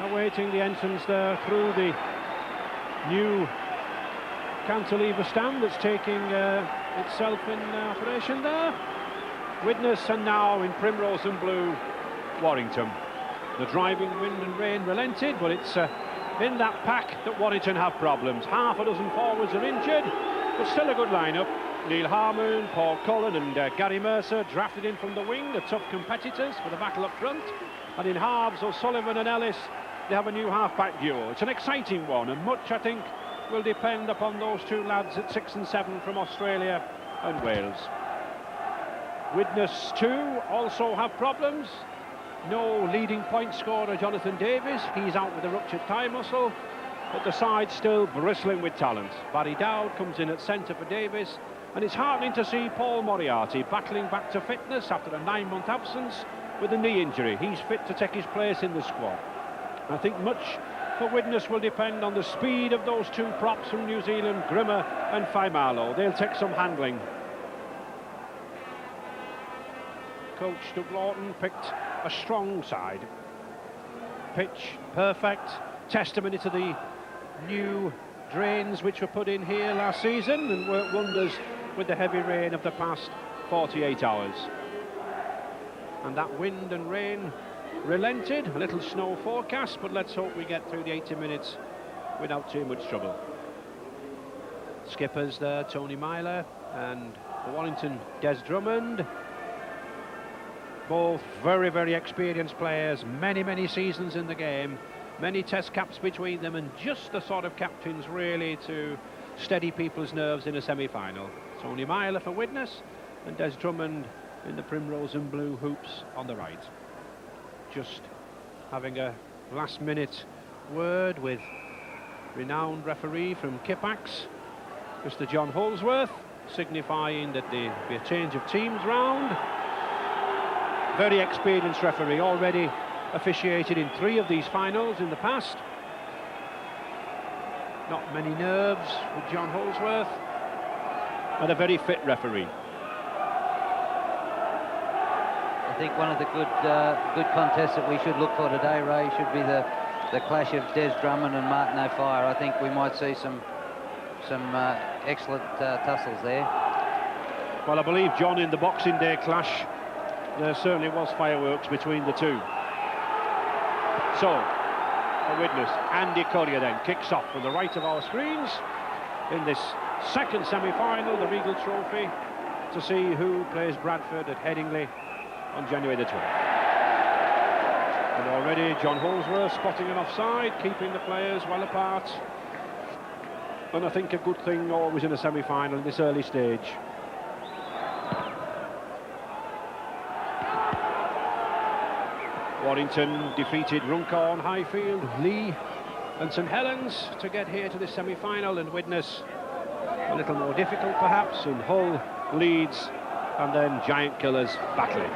awaiting the entrance there through the new cantilever stand that's taking itself in operation there. Widnes, and now in primrose and blue, Warrington. The driving wind and rain relented, but it's in that pack that Warrington have problems. Half a dozen forwards are injured, but still a good lineup. Neil Harmon, Paul Cullen and Gary Mercer drafted in from the wing, the tough competitors for the battle up front. And in halves, O'Sullivan and Ellis, they have a new half-back duo. It's an exciting one, and much, I think, will depend upon those two lads at 6 and 7 from Australia and Wales. Widnes too also have problems. No leading point scorer Jonathan Davies, he's out with a ruptured thigh muscle, but the side's still bristling with talent. Barry Dowd comes in at centre for Davies, and it's heartening to see Paul Moriarty battling back to fitness after a 9-month absence with a knee injury. He's fit to take his place in the squad. I think much for Widnes will depend on the speed of those two props from New Zealand, Grimmer and Faimalo. They'll take some handling. Coach Doug Lawton picked a strong side. Pitch perfect, testimony to the new drains which were put in here last season and worked wonders with the heavy rain of the past 48 hours. And that wind and rain relented, a little snow forecast, but let's hope we get through the 80 minutes without too much trouble. Skippers there, Tony Myler, and the Warrington Des Drummond. Both very, very experienced players, many seasons in the game, many test caps between them, and just the sort of captains really to steady people's nerves in a semi-final. Tony Myler for Widnes and Des Drummond in the primrose and blue hoops on the right. Just having a last-minute word with renowned referee from Kipax, Mr. John Holsworth, signifying that there'll be a change of teams round. Very experienced referee, already officiated in 3 of these finals in the past. Not many nerves with John Holsworth, and a very fit referee. I think one of the good contests that we should look for today, Ray, should be the clash of Des Drummond and Martin O'Fire. I think we might see some excellent tussles there. Well, I believe, John, in the Boxing Day clash, there certainly was fireworks between the two. So, a Widnes, Andy Collier then kicks off from the right of our screens in this second semi-final, the Regal Trophy, to see who plays Bradford at Headingley on January the 12th. And already John Holsworth spotting an offside, keeping the players well apart. And I think a good thing always in a semi-final in this early stage. Warrington defeated Runcorn, Highfield, Lee and St Helens to get here to this semi-final, and Widnes a little more difficult perhaps, and Hull, Leeds and then Giant Killers battling.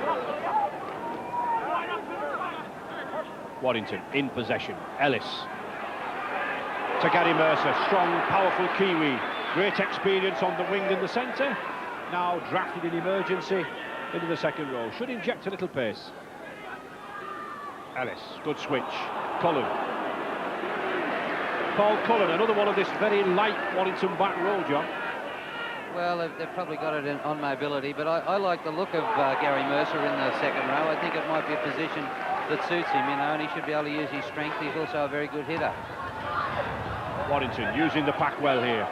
Warrington in possession, Ellis to Gary Mercer, strong, powerful Kiwi, great experience on the wing in the centre, now drafted in emergency into the second row, should inject a little pace. Ellis, good switch, Cullen. Paul Cullen, another one of this very light Warrington back row, John. Well, they've probably got it on mobility, but I like the look of Gary Mercer in the second row. I think it might be a position that suits him, you know, and he should be able to use his strength. He's also a very good hitter. Warrington using the pack well here.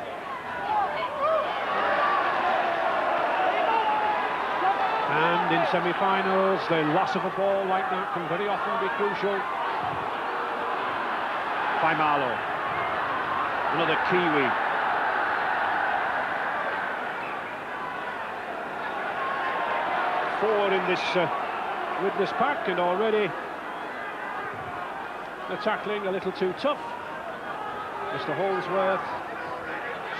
And in semi-finals, the loss of a ball like that can very often be crucial. Faimalo, another Kiwi. Four in this Widnes pack, and already the tackling a little too tough. Mr. Holsworth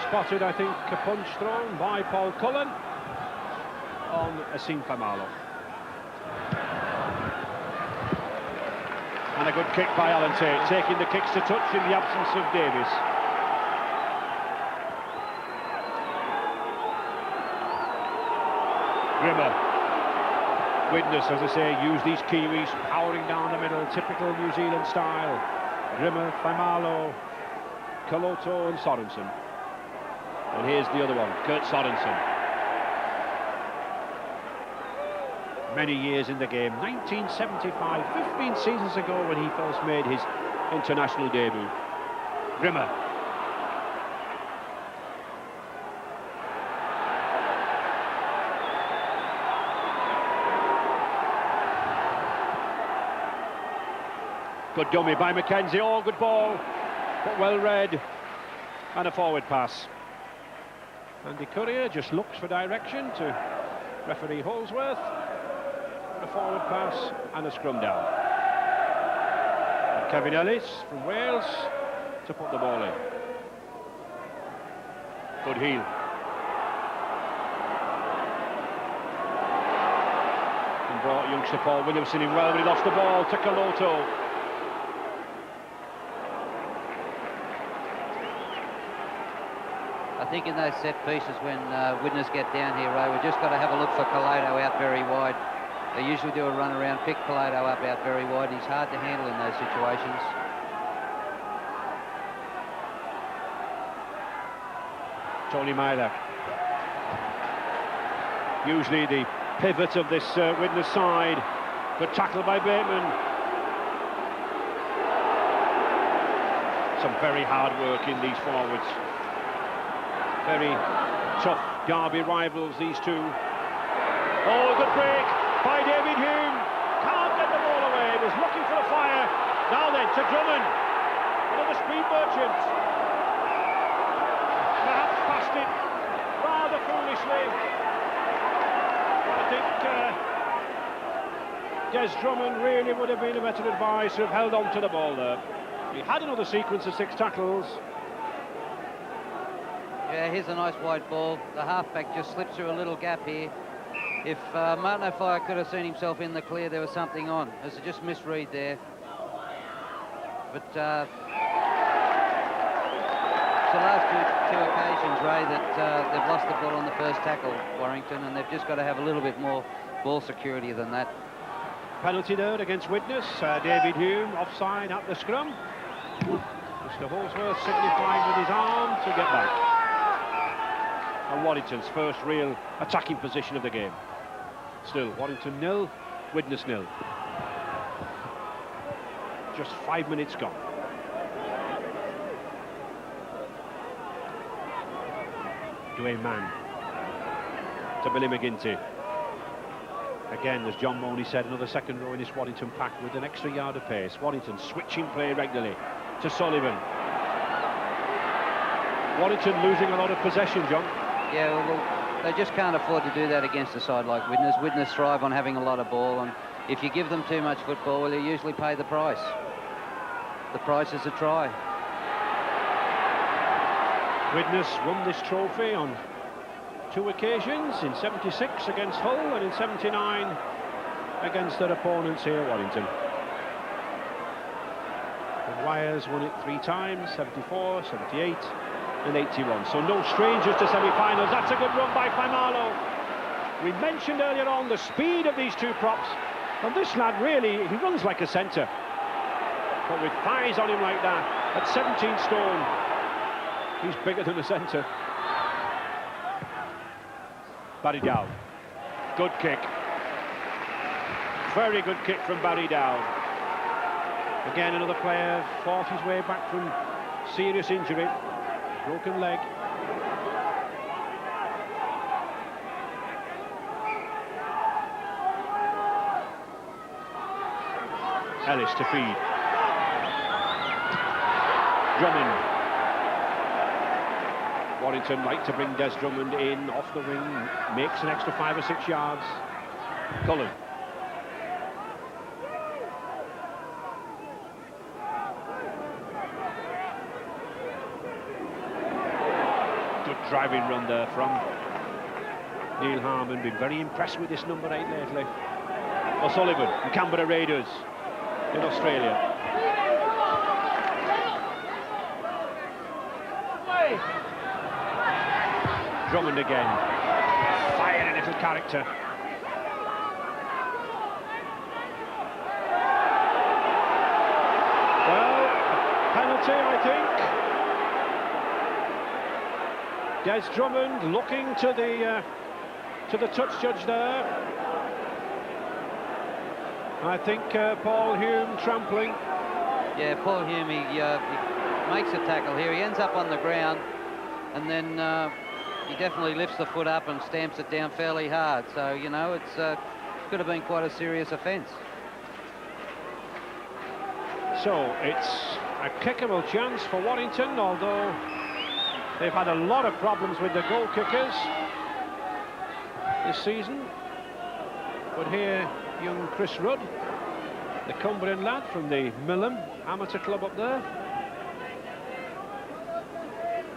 spotted, I think, a punch thrown by Paul Cullen on Asim Faimalo. And a good kick by Alan Tate, taking the kicks to touch in the absence of Davies. Grimmer. Widnes, as I say, use these Kiwis powering down the middle, typical New Zealand style. Rimmer, Faimalo, Kaloto and Sorensen. And here's the other one, Kurt Sorensen. Many years in the game, 1975, 15 seasons ago when he first made his international debut. Rimmer. Good dummy by Mackenzie, oh good ball, but well read, and a forward pass. Andy Courier just looks for direction to referee Holsworth. A forward pass and a scrum down. And Kevin Ellis from Wales to put the ball in. Good heel. And brought youngster Paul Williamson in well, but he lost the ball to Kaloto. I think in those set pieces when Widnes get down here, Ray, we've just got to have a look for Kaloto out very wide. They usually do a run around, pick Kaloto up out very wide. He's hard to handle in those situations. Tony Myler. Usually the pivot of this Widnes side. Good tackle by Bateman. Some very hard work in these forwards. Very tough Derby rivals, these two. Oh, good break by David Hume. Can't get the ball away. Was looking for the fire. Now then, to Drummond. Another speed merchant. Perhaps passed it rather foolishly. I think Des Drummond really would have been a better advice to have held on to the ball there. He had another sequence of 6 tackles. Yeah, here's a nice wide ball. The halfback just slips through a little gap here. If Martin O'Fire could have seen himself in the clear, there was something on. There's just misread there. But it's the last two occasions, Ray, that they've lost the ball on the first tackle, Warrington, and they've just got to have a little bit more ball security than that. Penalty there against Widnes. David Hume offside at the scrum. Mr. Holsworth signifying with his arm to get back. And Warrington's first real attacking position of the game. Still, Warrington 0, Widnes 0. Just 5 minutes gone. Dwayne Mann to Billy McGinty. Again, as John Mooney said, another second row in this Warrington pack with an extra yard of pace. Warrington switching play regularly to Sullivan. Warrington losing a lot of possession, John. Yeah, well, they just can't afford to do that against a side like Widnes. Widnes thrive on having a lot of ball, and if you give them too much football, well, you usually pay the price. The price is a try. Widnes won this trophy on 2 occasions, in 76 against Hull and in 79 against their opponents here at Warrington. The Wires won it 3 times, 74, 78 and 81. So no strangers to semi-finals. That's a good run by Faimalo. We mentioned earlier on the speed of these two props, and this lad really, he runs like a centre. But with thighs on him like that, at 17 stone, he's bigger than a centre. Barry Dow. Good kick. Very good kick from Barry Dow. Again, another player fought his way back from serious injury. Broken leg. Ellis to feed. Drummond. Warrington like to bring Des Drummond in off the wing, makes an extra 5 or 6 yards. Cullen. Good driving run there from Neil Harmon. Been very impressed with this number 8 lately. O'Sullivan and Canberra Raiders in Australia. Drummond again, fiery little character. penalty, I think. Des Drummond looking to the touch judge there. I think Paul Hume trampling. Yeah, Paul Hume, he makes a tackle here. He ends up on the ground, and then he definitely lifts the foot up and stamps it down fairly hard. So, you know, it's could have been quite a serious offence. So it's a kickable chance for Warrington, although they've had a lot of problems with the goal kickers this season. But here, young Chris Rudd, the Cumbrian lad from the Millham amateur club up there.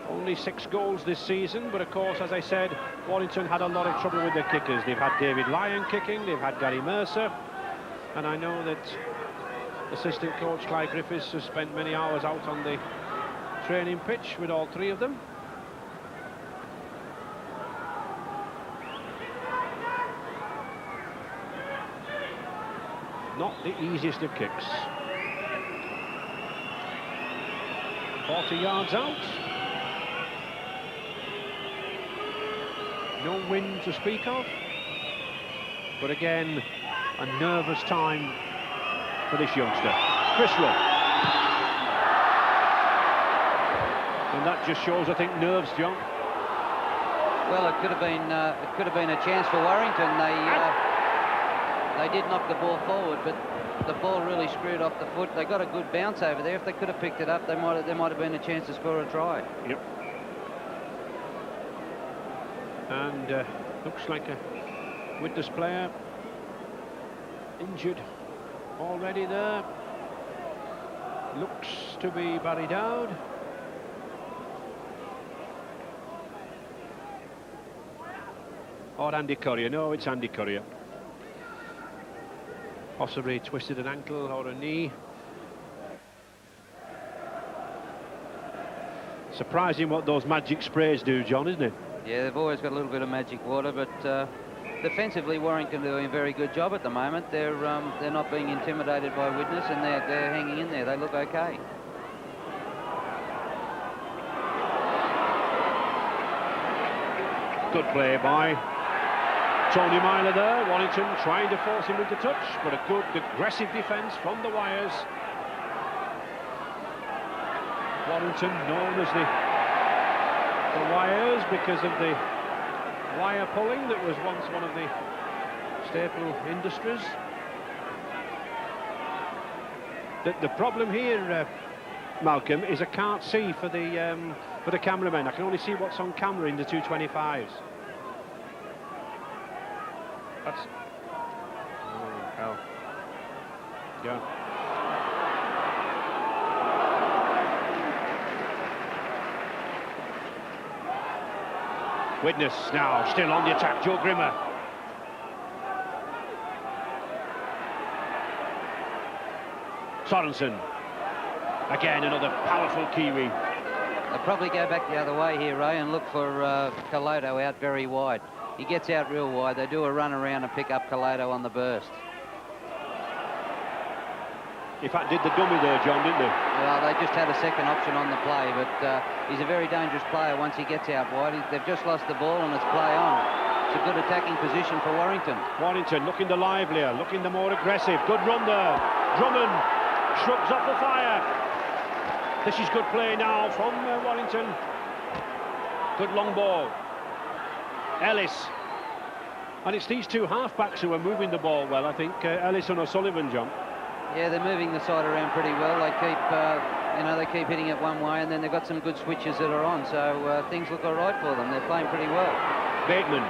Only 6 goals this season, but of course, as I said, Warrington had a lot of trouble with their kickers. They've had David Lyon kicking, they've had Gary Mercer, and I know that assistant coach Clive Griffiths has spent many hours out on the training pitch with all 3 of them. Not the easiest of kicks. 40 yards out. No wind to speak of. But again, a nervous time for this youngster, Chris Rudd. And that just shows, I think, nerves, John. Well, it could have been a chance for Warrington. They did knock the ball forward, but the ball really screwed off the foot. They got a good bounce over there. If they could have picked it up, there might have been a chance to score a try. Yep. And looks like a Widnes player injured already there. Looks to be Barry Dowd. Or Andy Courier. No, it's Andy Courier. Possibly twisted an ankle or a knee. Surprising what those magic sprays do, John, isn't it? Yeah, they've always got a little bit of magic water, but defensively Warrington are doing a very good job at the moment. They're not being intimidated by Widnes, and they're hanging in there. They look okay. Good play by Tony Myler there. Warrington trying to force him into touch, but a good aggressive defence from the Wires. Warrington known as the Wires because of the wire pulling that was once one of the staple industries. The problem here, Malcolm, is I can't see for the cameramen. I can only see what's on camera in the 225s. That's... oh, hell. Yeah. Widnes now still on the attack. Joe Grimmer. Sorensen. Again, another powerful Kiwi. They'll probably go back the other way here, Ray, and look for Calodo out very wide. He gets out real wide. They do a run around and pick up Calodo on the burst. In fact, did the dummy there, John, didn't they? Well, they just had a second option on the play, but he's a very dangerous player once he gets out wide. They've just lost the ball and it's play on. It's a good attacking position for Warrington. Warrington looking the livelier, looking the more aggressive. Good run there. Drummond shrugs off the fire. This is good play now from Warrington. Good long ball. Ellis. And it's these 2 half-backs who are moving the ball well, I think. Ellis and O'Sullivan, John. Yeah, they're moving the side around pretty well. They keep, they keep hitting it one way, and then they've got some good switches that are on. So things look all right for them. They're playing pretty well. Bateman.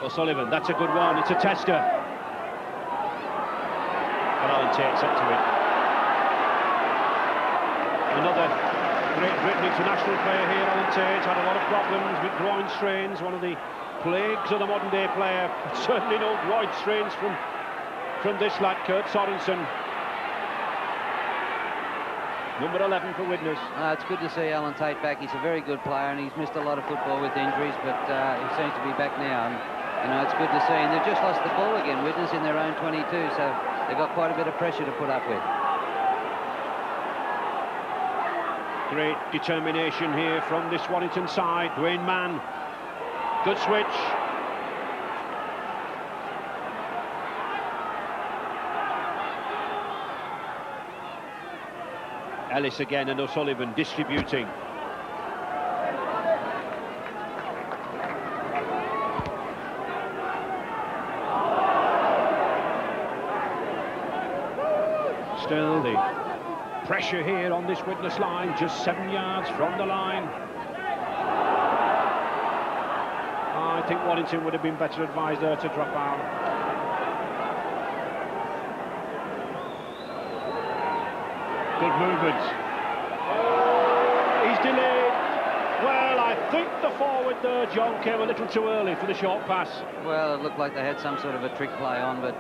O'Sullivan, that's a good one. It's a tester. Takes up to it. Another Great Britain international player here, Alan Tate, had a lot of problems with groin strains, one of the plagues of the modern day player. Certainly no groin strains from this lad, Kurt Sorensen. number 11 for Widnes. It's good to see Alan Tate back. He's a very good player, and he's missed a lot of football with injuries, but he seems to be back now. And, you know, it's good to see. And they've just lost the ball again, Widnes, in their own 22, so they've got quite a bit of pressure to put up with. Great determination here from this Warrington side. Dwayne Mann, good switch. Ellis again and O'Sullivan distributing. Still the pressure here on this Widnes line, just 7 yards from the line. I think Warrington would have been better advised there to drop out. Good movement. He's delayed. Well, I think the forward there, John, came a little too early for the short pass. Well, it looked like they had some sort of a trick play on, but,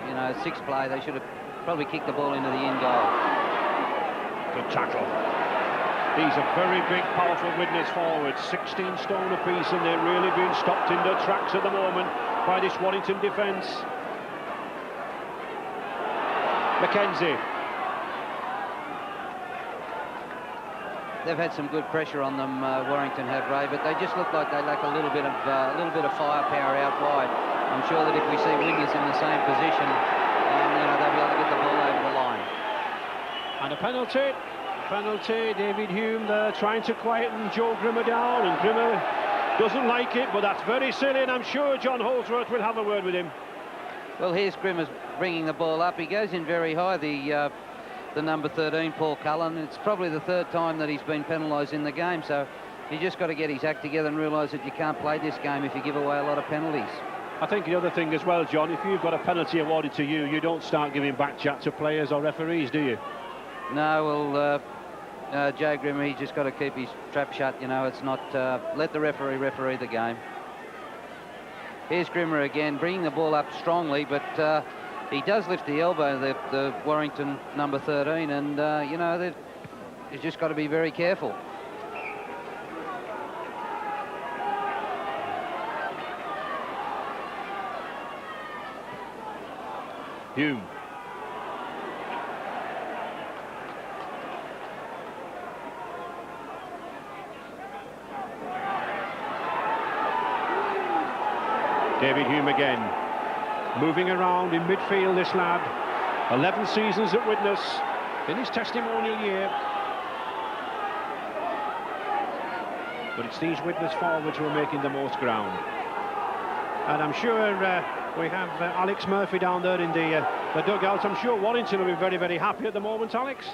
you know, six play, they should have probably kicked the ball into the in goal. Good tackle. These are very big, powerful Widnes forwards, 16 stone apiece, and they're really being stopped in their tracks at the moment by this Warrington defence. Mackenzie. They've had some good pressure on them, Warrington have, Ray, but they just look like they lack a little bit of firepower out wide. I'm sure that if we see Widnes in the same position, you know, they'll be able to get the ball over the line. And a penalty. David Hume there trying to quieten Joe Grimmer down, and Grimmer doesn't like it, but that's very silly, and I'm sure John Holdsworth will have a word with him. Well, here's Grimmer's bringing the ball up. He goes in very high, the number 13, Paul Cullen. It's probably the third time that he's been penalised in the game, so he's just got to get his act together and realise that you can't play this game if you give away a lot of penalties. I think the other thing as well, John, if you've got a penalty awarded to you, you don't start giving back chat to players or referees, do you? No, well, Joe Grimmer, he's just got to keep his trap shut, you know. It's not, let the referee the game. Here's Grimmer again, bringing the ball up strongly, but he does lift the elbow, the Warrington number 13, and, you know, he's just got to be very careful. Hume. David Hume again, moving around in midfield, this lad. 11 seasons at Widnes in his testimonial year. But it's these Widnes forwards who are making the most ground. And I'm sure we have Alex Murphy down there in the dugout. I'm sure Warrington will be very, very happy at the moment, Alex.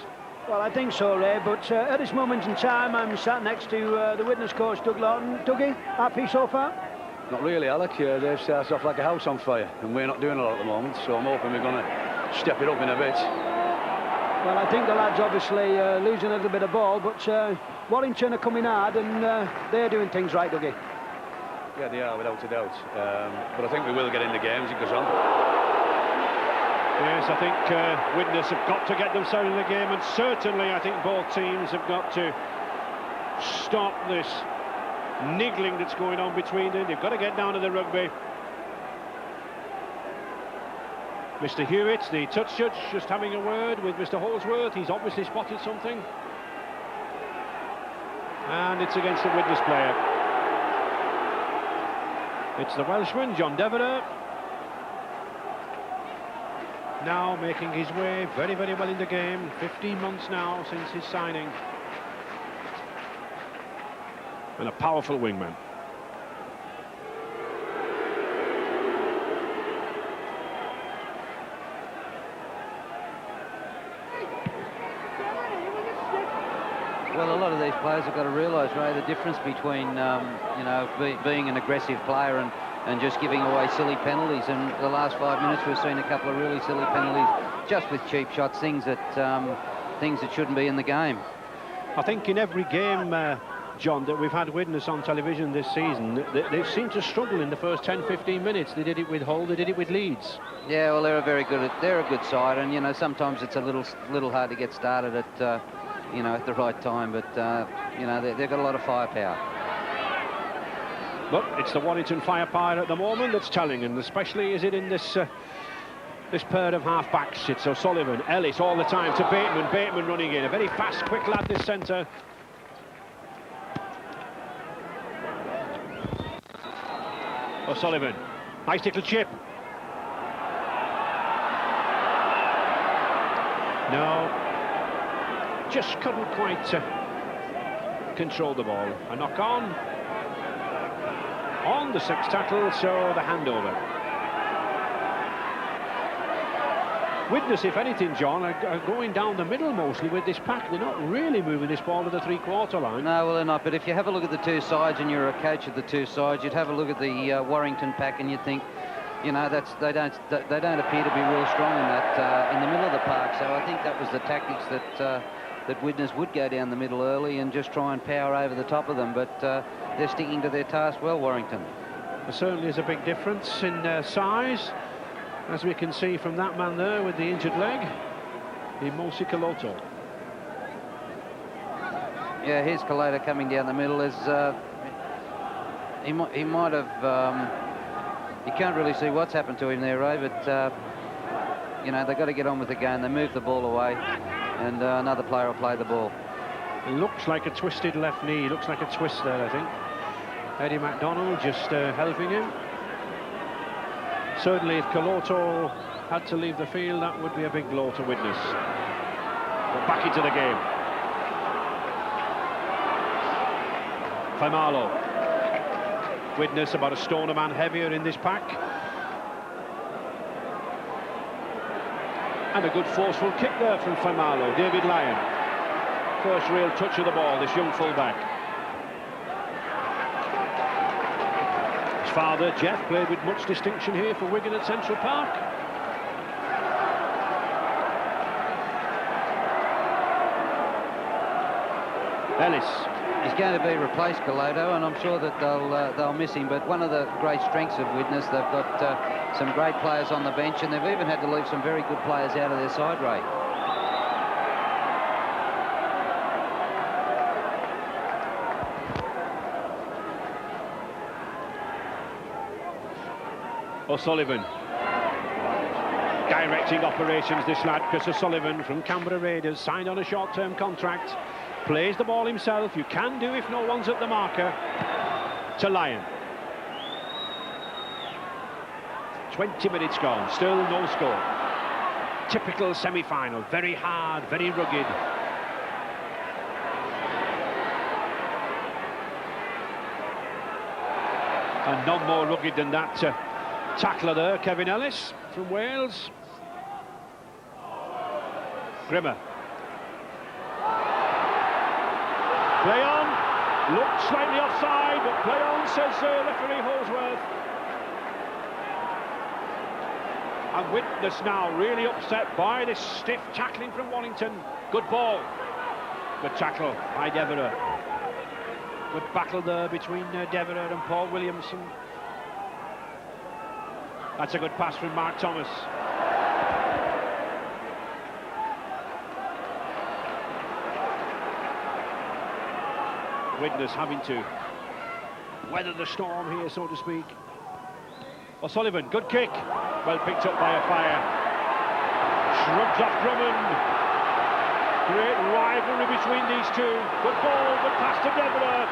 Well, I think so, Ray, but at this moment in time, I'm sat next to the Widnes coach, Doug Lawton. Dougie, happy so far? Not really, Alec. They've started off like a house on fire, and we're not doing a lot at the moment, so I'm hoping we're going to step it up in a bit. Well, I think the lads obviously losing a little bit of ball, but Warrington are coming hard, and they're doing things right, Dougie. Yeah, they are, without a doubt. But I think we will get in the game as it goes on. Yes, I think Widnes have got to get themselves in the game, and certainly I think both teams have got to stop this niggling that's going on between them. They've got to get down to the rugby. Mr. Hewitt, the touch judge, just having a word with Mr. Holdsworth. He's obviously spotted something. And it's against the Widnes player. It's the Welshman, John Devereux. Now making his way very, very well in the game. 15 months now since his signing. And a powerful wingman. Well, a lot of these players have got to realise, Ray, the difference between, you know, being an aggressive player and just giving away silly penalties. And the last 5 minutes, we've seen a couple of really silly penalties, just with cheap shots, things that shouldn't be in the game. I think in every game, John, that we've had Widnes on television this season, they seem to struggle in the first 10-15 minutes. They did it with Hull, they did it with Leeds. Yeah, well, they're a good side, and you know, sometimes it's a little hard to get started at you know, at the right time. But, you know, they've got a lot of firepower. Look, it's the Warrington firepower at the moment that's telling, and especially is it in this this pair of half-backs. It's O'Sullivan, Ellis all the time to Bateman. Bateman running in, a very fast, quick lad, this centre. O'Sullivan, nice little chip. No, just couldn't quite control the ball. A knock on the sixth tackle, so the handover. Widnes, if anything, John, are going down the middle mostly with this pack. They're not really moving this ball to the three-quarter line. No, well, they're not. But if you have a look at the two sides and you're a coach of the two sides, you'd have a look at the Warrington pack and you'd think, you know, they don't appear to be real strong in that in the middle of the park. So I think that was the tactics that Widnes would go down the middle early and just try and power over the top of them. But they're sticking to their task well, Warrington. There certainly is a big difference in size, as we can see from that man there with the injured leg, Mosi Kaloto. Yeah, here's Kaloto coming down the middle. As he might have. You can't really see what's happened to him there, Ray, but you know, they've got to get on with the game. They move the ball away, and another player will play the ball. It looks like a twisted left knee. Looks like a twist there, I think. Eddie MacDonald just helping him. Certainly, if Kaloto had to leave the field, that would be a big blow to Widnes. But back into the game. Faimalo. Widnes about a stone a man heavier in this pack. And a good forceful kick there from Faimalo. David Lyon. First real touch of the ball, this young fullback. His father, Jeff, played with much distinction here for Wigan at Central Park. Ellis. He's going to be replaced, Kaloto, and I'm sure that they'll miss him. But one of the great strengths of Widnes, they've got some great players on the bench, and they've even had to leave some very good players out of their side, Ray. O'Sullivan directing operations, this lad, Chris O'Sullivan from Canberra Raiders, signed on a short-term contract, plays the ball himself. You can do if no one's at the marker. To Lyon. 20 minutes gone, still no score. Typical semi-final, very hard, very rugged. And none more rugged than that tackler there, Kevin Ellis from Wales. Grimmer. Play on. Looked slightly offside, but play on, says referee Holsworth. And Widnes now really upset by this stiff tackling from Warrington. Good ball. Good tackle by Devereux. Good battle there between Devereux and Paul Williamson. That's a good pass from Mark Thomas. Widnes having to weather the storm here, so to speak. O'Sullivan, good kick. Well picked up by a fire. Shrugs off Drummond. Great rivalry between these two. Good ball, good pass to Devereux.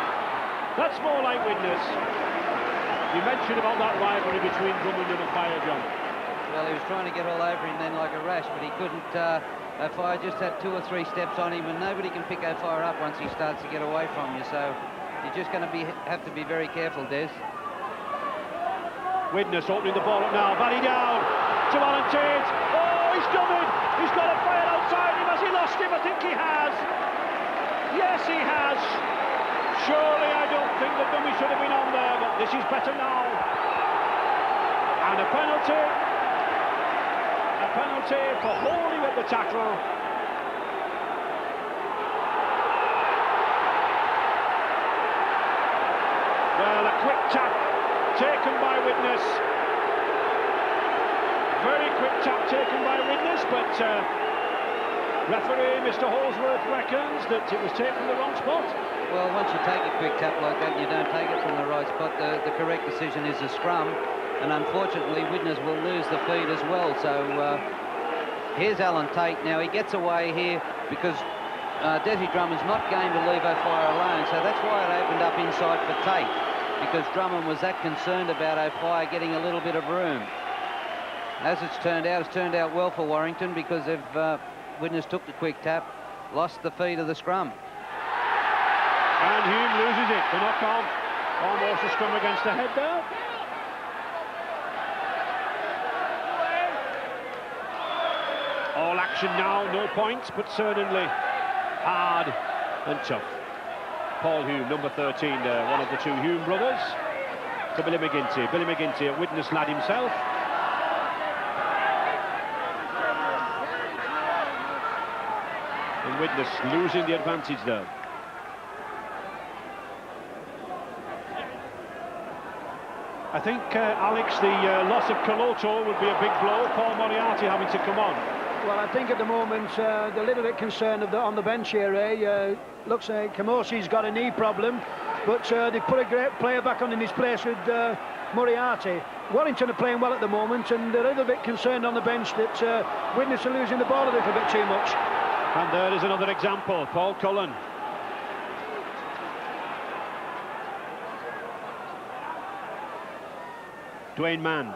That's more like Widnes. You mentioned about that rivalry between Drummond and a fire, John. Well, he was trying to get all over him then like a rash, but he couldn't. O'Fire just had 2 or 3 steps on him, and nobody can pick O'Fire up once he starts to get away from you. So you're just going to have to be very careful, Des. Widnes opening the ball up now. Barry down to Alan Tate. Oh, he's done it. He's got a fire outside him. Has he lost him? I think he has. Yes, he has. Surely I don't think the dummy should have been on there, but this is better now. And a penalty. A penalty for holding up the tackle. Well, a quick tap taken by Widnes. Very quick tap taken by Widnes, but Referee Mr. Holsworth reckons that it was taken from the wrong spot. Well, once you take a quick tap like that, you don't take it from the right spot. The correct decision is a scrum, and unfortunately, Widnes will lose the feed as well. So here's Alan Tate. Now he gets away here because Desi Drummond's not going to leave O'Fire alone, so that's why it opened up inside for Tate, because Drummond was that concerned about O'Fire getting a little bit of room. As it's turned out well for Warrington, because if Widnes took the quick tap, lost the feed of the scrum. And Hume loses it. The knock on. Almost a scrum against the head there. All action now, no points, but certainly hard and tough. Paul Hume, number 13 there, one of the two Hume brothers, to Billy McGinty. Billy McGinty, a Widnes lad himself. And Widnes losing the advantage there. I think, Alex, the loss of Coloto would be a big blow. Paul Moriarty having to come on. Well, I think at the moment they're a little bit concerned on the bench here. Looks like Camosi's got a knee problem, but they put a great player back on in his place with Moriarty. Warrington are playing well at the moment, and they're a little bit concerned on the bench that Widnes are losing the ball a little bit too much. And there is another example, Paul Cullen. Dwayne Mann.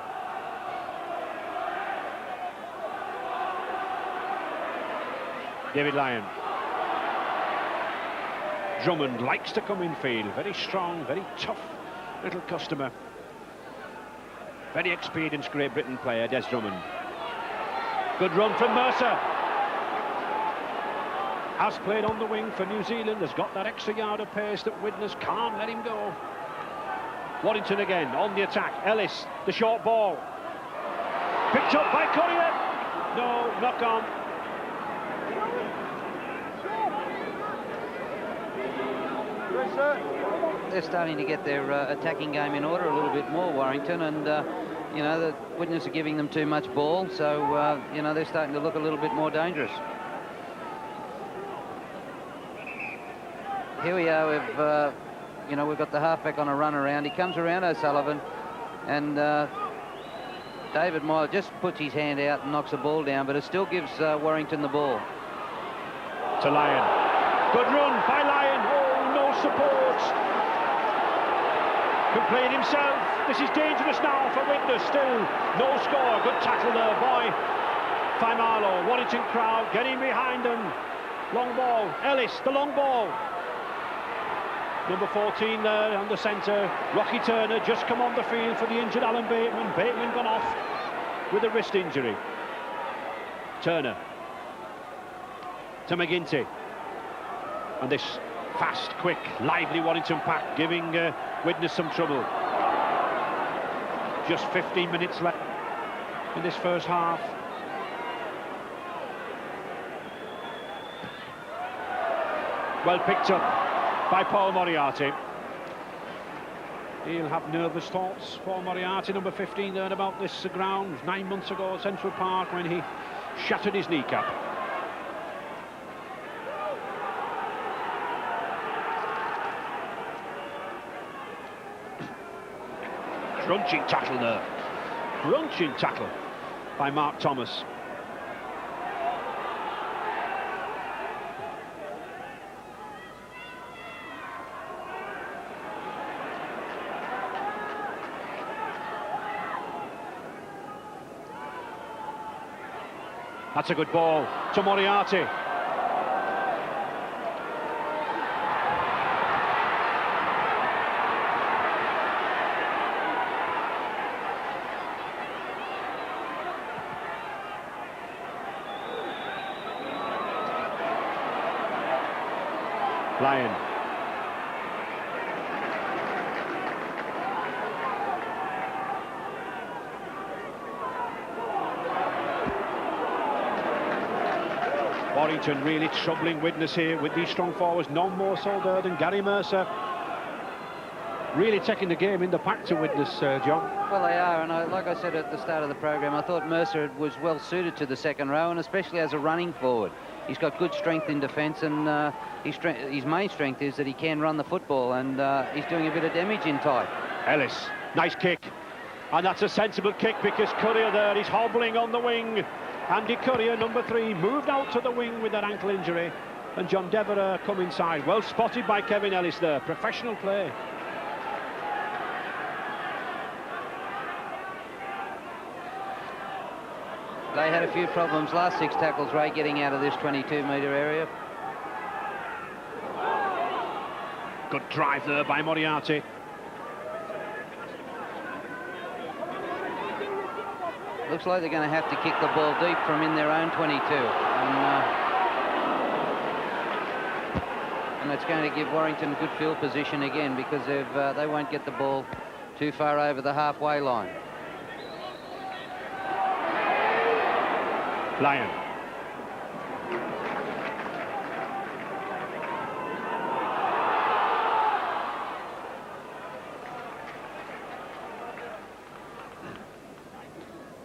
David Lyon. Drummond likes to come in field. Very strong, very tough little customer. Very experienced Great Britain player, Des Drummond. Good run from Mercer. Has played on the wing for New Zealand. Has got that extra yard of pace that Widnes can't let him go. Warrington again on the attack. Ellis, the short ball. Picked up by Courier. No, knock on. They're starting to get their attacking game in order a little bit more, Warrington, and you know, the Widnes are giving them too much ball, so you know, they're starting to look a little bit more dangerous. Here we are with, you know, we've got the halfback on a run around. He comes around O'Sullivan, and David Moyle just puts his hand out and knocks the ball down, but it still gives Warrington the ball. To Lyon. Good run by Lyon. Oh, no support. Can himself. This is dangerous now for Widnes. Still no score. Good tackle there by Faimalo. Warrington crowd getting behind them. Long ball. Ellis, the long ball. Number 14 there on the centre. Rocky Turner just come on the field for the injured Alan Bateman. Bateman gone off with a wrist injury. Turner to McGinty. And this fast, quick, lively Warrington pack giving Widnes some trouble. Just 15 minutes left in this first half. Well picked up by Paul Moriarty. He'll have nervous thoughts. Paul Moriarty, number 15, learned about this ground 9 months ago at Central Park when he shattered his kneecap. Crunching tackle there. Crunching tackle by Mark Thomas. That's a good ball to Moriarty. Lyon. Warrington really troubling Widnes here with these strong forwards. None more so there than Gary Mercer. Really taking the game in the pack to Widnes, John. Well, they are, and like I said at the start of the program, I thought Mercer was well suited to the second row, and especially as a running forward. he's got good strength in defence, and his main strength is that he can run the football, and he's doing a bit of damage in tight. Ellis, nice kick. And that's a sensible kick because Courier there, he's hobbling on the wing. Andy Courier, number 3, moved out to the wing with that ankle injury. And John Devereux come inside. Well spotted by Kevin Ellis there. Professional play. They had a few problems last 6 tackles, Ray, getting out of this 22-metre area. Good drive there by Moriarty. Looks like they're going to have to kick the ball deep from in their own 22. And that's going to give Warrington good field position again, because they won't get the ball too far over the halfway line. Lyon.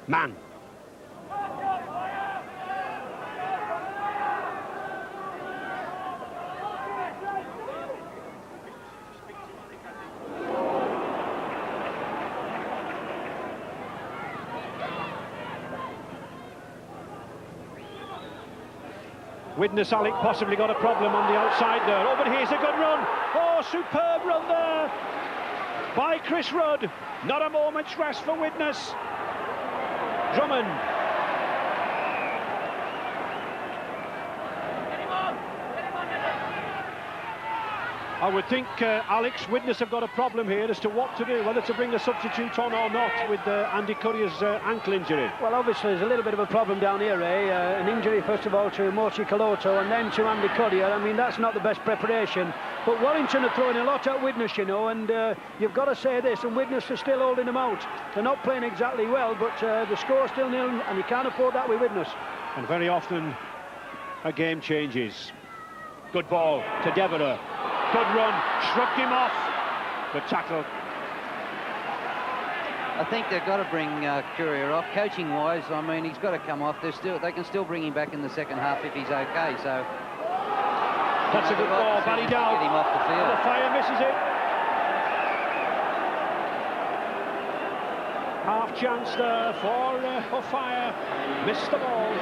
Man. Widnes, Alec, possibly got a problem on the outside there. Oh, but here's a good run. Oh, superb run there by Chris Rudd. Not a moment's rest for Widnes. Drummond. I would think, Alex, Widnes have got a problem here as to what to do, whether to bring a substitute on or not with Andy Courier's ankle injury. Well, obviously there's a little bit of a problem down here, eh? An injury first of all to Mochi Kaloto and then to Andy Courier. I mean, that's not the best preparation. But Warrington are throwing a lot at Widnes, you know, and you've got to say this, and Widnes are still holding them out. They're not playing exactly well, but the score's still nil, and you can't afford that with Widnes. And very often a game changes. Good ball to Devereux. Good run, shrugged him off. Good tackle. I think they've got to bring Courier off. Coaching-wise, I mean, he's got to come off. They can still bring him back in the second half if he's okay. So that's a good ball. Barry Dowd. Get him off the field. The Fire misses it. Half chance there for Fire. Missed the ball.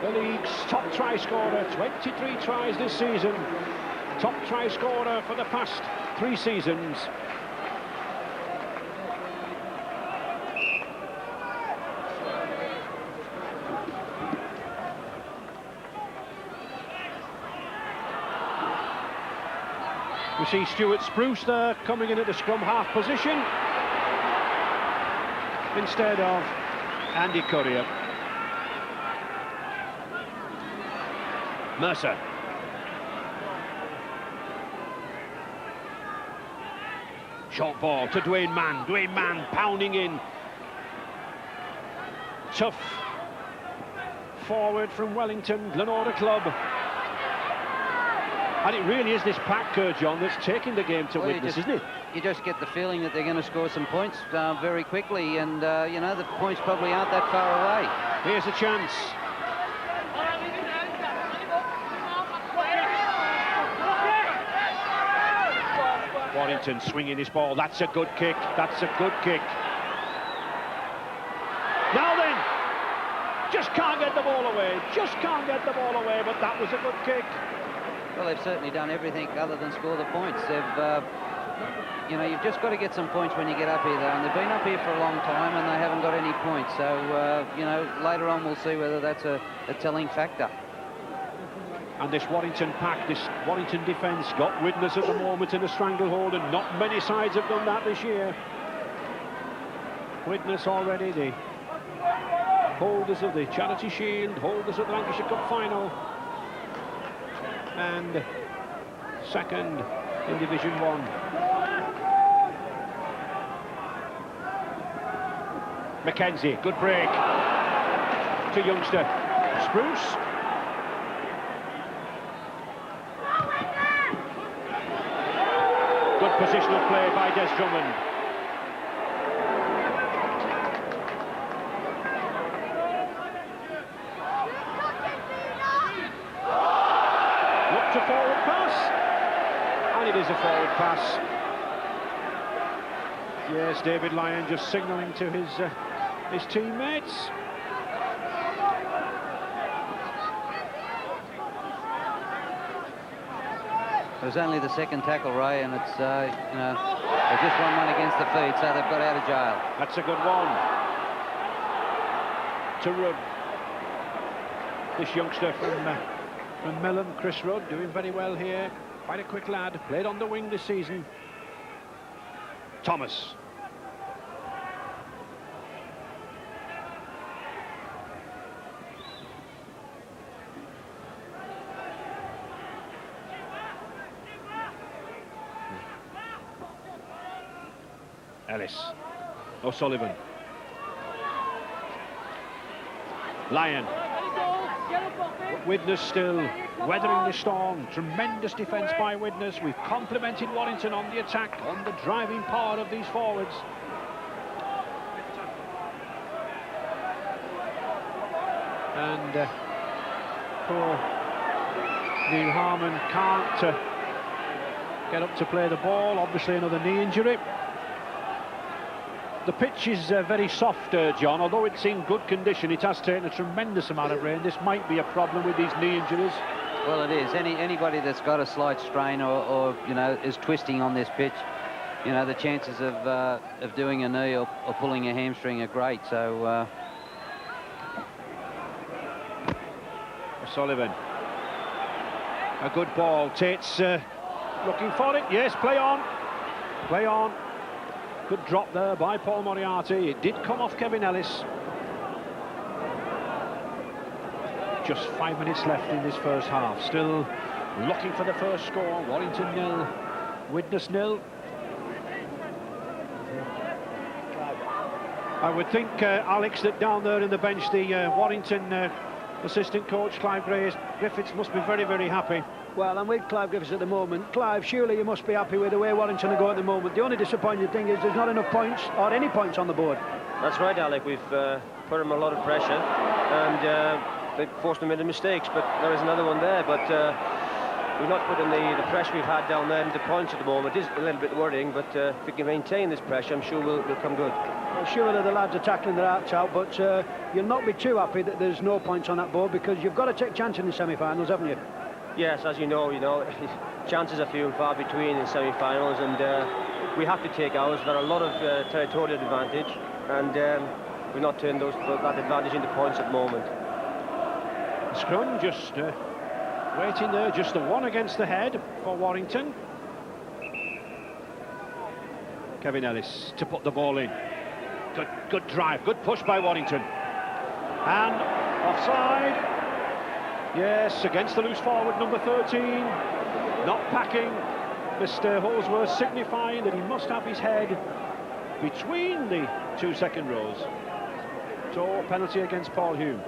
The league's top try scorer, 23 tries this season. Top try scorer for the past 3 seasons. We see Stuart Spruce there coming in at the scrum half position instead of Andy Courier. Mercer. Short ball to Dwayne Mann. Dwayne Mann pounding in. Tough forward from Wellington, Glenorah club. And it really is this pack, John, that's taking the game to Widnes, isn't it? You just get the feeling that they're going to score some points very quickly, and, you know, the points probably aren't that far away. Here's a chance. Warrington swinging his ball. That's a good kick. That's a good kick. Now then, just can't get the ball away. Just can't get the ball away, but that was a good kick. Well, they've certainly done everything other than score the points. They've, you know, you've just got to get some points when you get up here, though, and they've been up here for a long time and they haven't got any points. So, you know, later on we'll see whether that's a telling factor. And this Warrington pack, this Warrington defence, got Widnes at the moment in a stranglehold, and not many sides have done that this year. Widnes already the holders of the Charity Shield, holders of the Lancashire Cup final, and second in Division 1. Mackenzie, good break to youngster Spruce. Good positional play by Des Drummond. a forward pass, and it is a forward pass. Yes, David Lyon just signalling to his teammates. It was only the second tackle, Ray, and it's, you know, they just won one against the feet, so they've got out of jail. That's a good one. To Rudd. This youngster from Mellon, Chris Rudd, doing very well here. Quite a quick lad, played on the wing this season. Thomas. Ellis. O'Sullivan. Lyon. Widnes still weathering the storm. Tremendous defence by Widnes. We've complimented Warrington on the attack, on the driving power of these forwards. And poor Neil Harmon can't get up to play the ball. Obviously another knee injury. The pitch is very soft, John. Although it's in good condition, it has taken a tremendous amount of rain. This might be a problem with these knee injuries. Well, it is. Anybody that's got a slight strain or you know, is twisting on this pitch, you know, the chances of doing a knee or pulling a hamstring are great. So O'Sullivan. A good ball. Tate's looking for it. Yes, play on. Play on. Good drop there by Paul Moriarty. It did come off Kevin Ellis. Just 5 minutes left in this first half. Still looking for the first score. Warrington 0, Widnes 0. I would think, Alex, that down there in the bench, the Warrington assistant coach, Clive Griffiths, must be very, very happy. Well, I'm with Clive Griffiths at the moment. Clive, surely you must be happy with the way Warrington are going at the moment. The only disappointing thing is there's not enough points, or any points on the board. That's right, Alec. We've put them a lot of pressure, and they forced them into mistakes, but there is another one there. But we've not put in the pressure we've had down there into points at the moment. It is a little bit worrying, but if we can maintain this pressure, I'm sure we'll come good. Well, surely the lads are tackling their hearts out, but you'll not be too happy that there's no points on that board, because you've got to take chance in the semi-finals, haven't you? Yes, as you know, chances are few and far between in semi-finals, and we have to take ours. We've got a lot of territorial advantage, and we've not turned that advantage into points at the moment. Scrum just waiting there, just the one against the head for Warrington. Kevin Ellis to put the ball in. Good drive, good push by Warrington. And offside. Yes, against the loose forward, number 13. Not packing. Mr. Holsworth signifying that he must have his head between the two second rows. So, penalty against Paul Hume.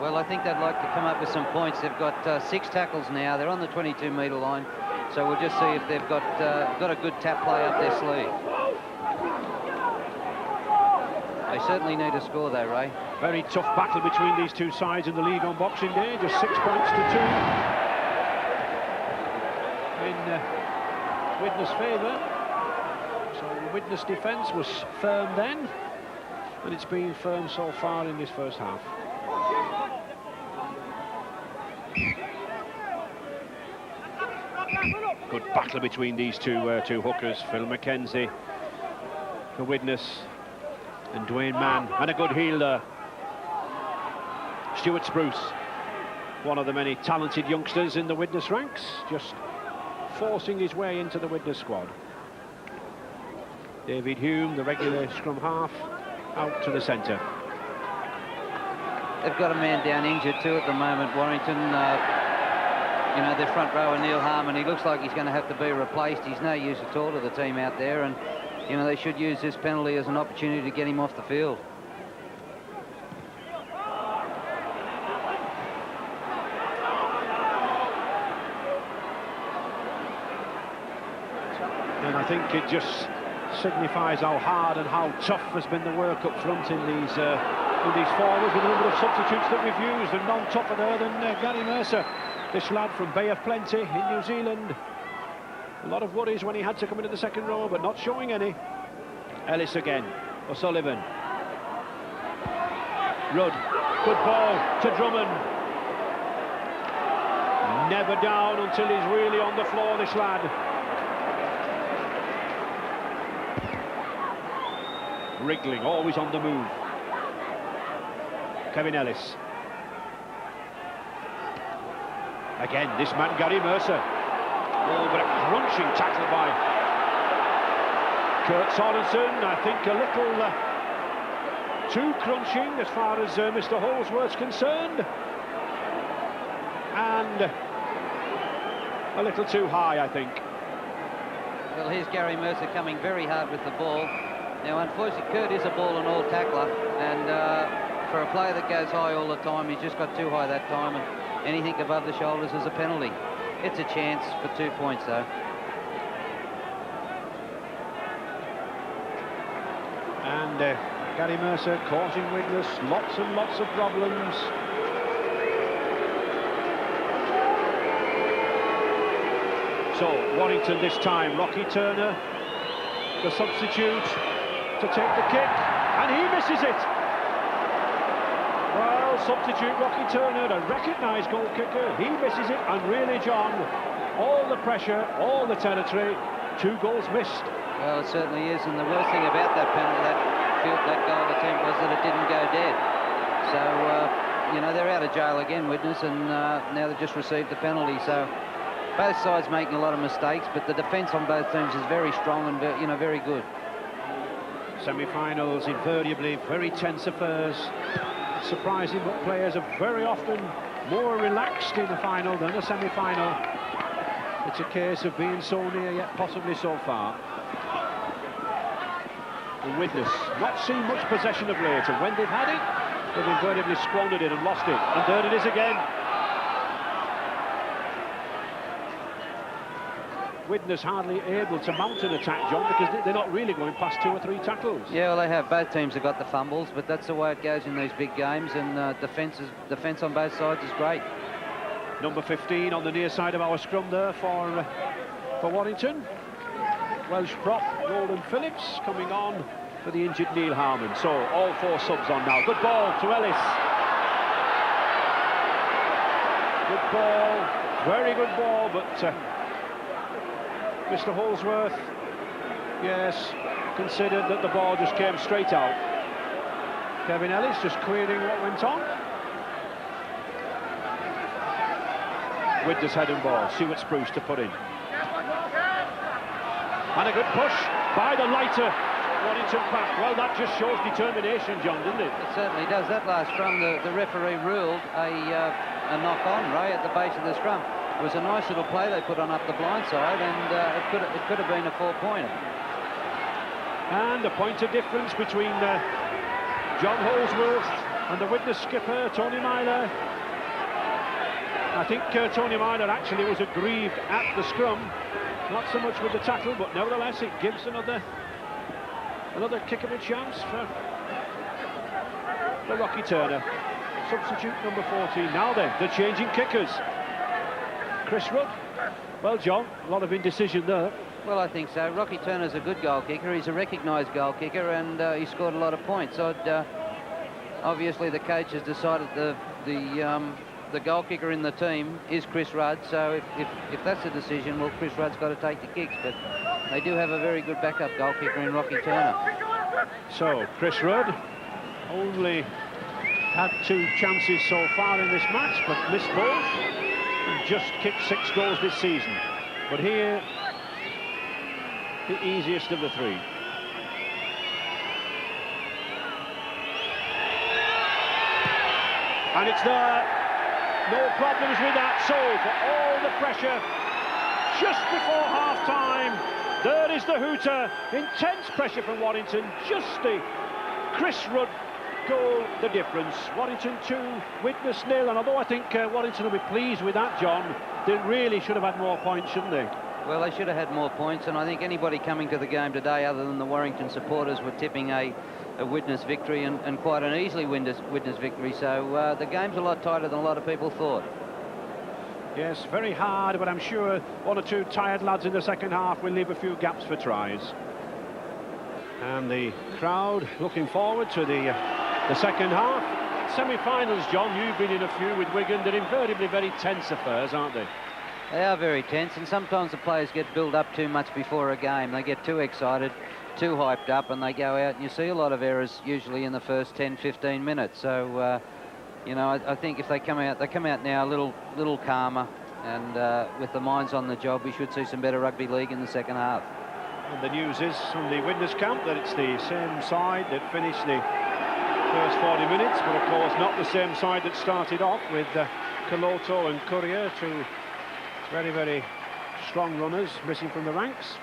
well, I think they'd like to come up with some points. They've got 6 tackles now. They're on the 22-metre line. So we'll just see if they've got a good tap play up their sleeve. They certainly need a score, though, Ray. Very tough battle between these two sides in the league on Boxing Day. Just 6 points to 2 in Widnes' favour. So the Widnes defence was firm then, and it's been firm so far in this first half. Good battle between these two hookers. Phil McKenzie for Widnes, and Dwayne Mann, and a good heel there. Stuart Spruce, one of the many talented youngsters in the Widnes ranks, just forcing his way into the Widnes squad. David Hume, the regular scrum half, out to the centre. They've got a man down injured too at the moment, Warrington. You know, their front rower, Neil Harmon, he looks like he's going to have to be replaced. He's no use at all to the team out there, and you know, they should use this penalty as an opportunity to get him off the field. And I think it just signifies how hard and how tough has been the work up front in these in these forwards with the number of substitutes that we've used, and none tougher there than Gary Mercer, this lad from Bay of Plenty in New Zealand. A lot of worries when he had to come into the second row, but not showing any. Ellis again, O'Sullivan. Rudd, good ball to Drummond. Never down until he's really on the floor, this lad. Wriggling, always on the move. Kevin Ellis. Again, this man, Gary Mercer. Oh, but a crunching tackle by Kurt Sorensen. I think a little too crunching as far as Mr. Holsworth's concerned. And a little too high, I think. Well, here's Gary Mercer coming very hard with the ball. Now, unfortunately, Kurt is a ball and all tackler, and for a player that goes high all the time, he just got too high that time, and anything above the shoulders is a penalty. It's a chance for 2 points, though. And Gary Mercer causing Widnes lots and lots of problems. So, Warrington this time, Rocky Turner, the substitute, to take the kick, and he misses it. Well, substitute Rocky Turner, a recognised goal kicker, he misses it, and really, John, all the pressure, all the territory, 2 goals missed. Well, it certainly is, and the worst thing about that penalty, that goal attempt, was that it didn't go dead. So, you know, they're out of jail again, Widnes, and now they've just received the penalty. So, both sides making a lot of mistakes, but the defence on both teams is very strong and, you know, very good. Semi-finals, invariably very tense affairs. It's surprising, but players are very often more relaxed in the final than the semi-final. It's a case of being so near, yet possibly so far. The Widnes not seen much possession of late, and when they've had it, they've invariably squandered it and lost it. And there it is again. Widnes hardly able to mount an attack, John, because they're not really going past 2 or 3 tackles. Yeah, well, they have. Both teams have got the fumbles, but that's the way it goes in these big games, and defence on both sides is great. Number 15 on the near side of our scrum there for Warrington. Welsh prop Roland Phillips coming on for the injured Neil Harmon. So all 4 subs on now. Good ball to Ellis. Good ball, very good ball, but Mr. Holsworth, yes, considered that the ball just came straight out. Kevin Ellis just querying what went on. Widnes head and ball, Stuart Spruce to put in. And a good push by the lighter Warrington pack. Well, that just shows determination, John, doesn't it? It certainly does. That last scrum, the referee ruled a knock-on, Ray, at the base of the scrum. It was a nice little play they put on up the blind side, and it could have been a 4-pointer. And a point of difference between John Holsworth and the Widnes skipper, Tony Myler. I think Tony Myler actually was aggrieved at the scrum, not so much with the tackle, but nevertheless it gives another kick of a chance for Rocky Turner. Substitute number 14. Now then, the changing kickers. Chris Rudd. Well, John, a lot of indecision there. Well, I think so. Rocky Turner's a good goal kicker. He's a recognised goal kicker, and he scored a lot of points. Obviously, the coach has decided the goal kicker in the team is Chris Rudd. So if that's the decision, well, Chris Rudd's got to take the kicks. But they do have a very good backup goal kicker in Rocky Turner. So Chris Rudd only had 2 chances so far in this match, but missed both. Just kicked 6 goals this season, but here the easiest of the 3. And it's there, no problems with that. So for all the pressure just before half-time, there is the hooter. Intense pressure from Warrington, just the Chris Rudd goal, the difference. Warrington 2, Widnes 0, and although I think Warrington will be pleased with that, John, they really should have had more points, shouldn't they? Well, they should have had more points, and I think anybody coming to the game today, other than the Warrington supporters, were tipping a Widnes victory, and quite an easily Widnes victory. So the game's a lot tighter than a lot of people thought. Yes, very hard, but I'm sure one or two tired lads in the second half will leave a few gaps for tries. And the crowd looking forward to the second half. Semi-finals, John, you've been in a few with Wigan. They're invariably very tense affairs, aren't they? They are very tense, and sometimes the players get built up too much before a game. They get too excited, too hyped up, and they go out, and you see a lot of errors usually in the first 10-15 minutes. So you know, I think if they come out now a little calmer, and with the minds on the job, we should see some better rugby league in the second half. And the news is from the Widnes camp that it's the same side that finished the first 40 minutes, but of course not the same side that started off with Coloto and Courier, two very, very strong runners missing from the ranks.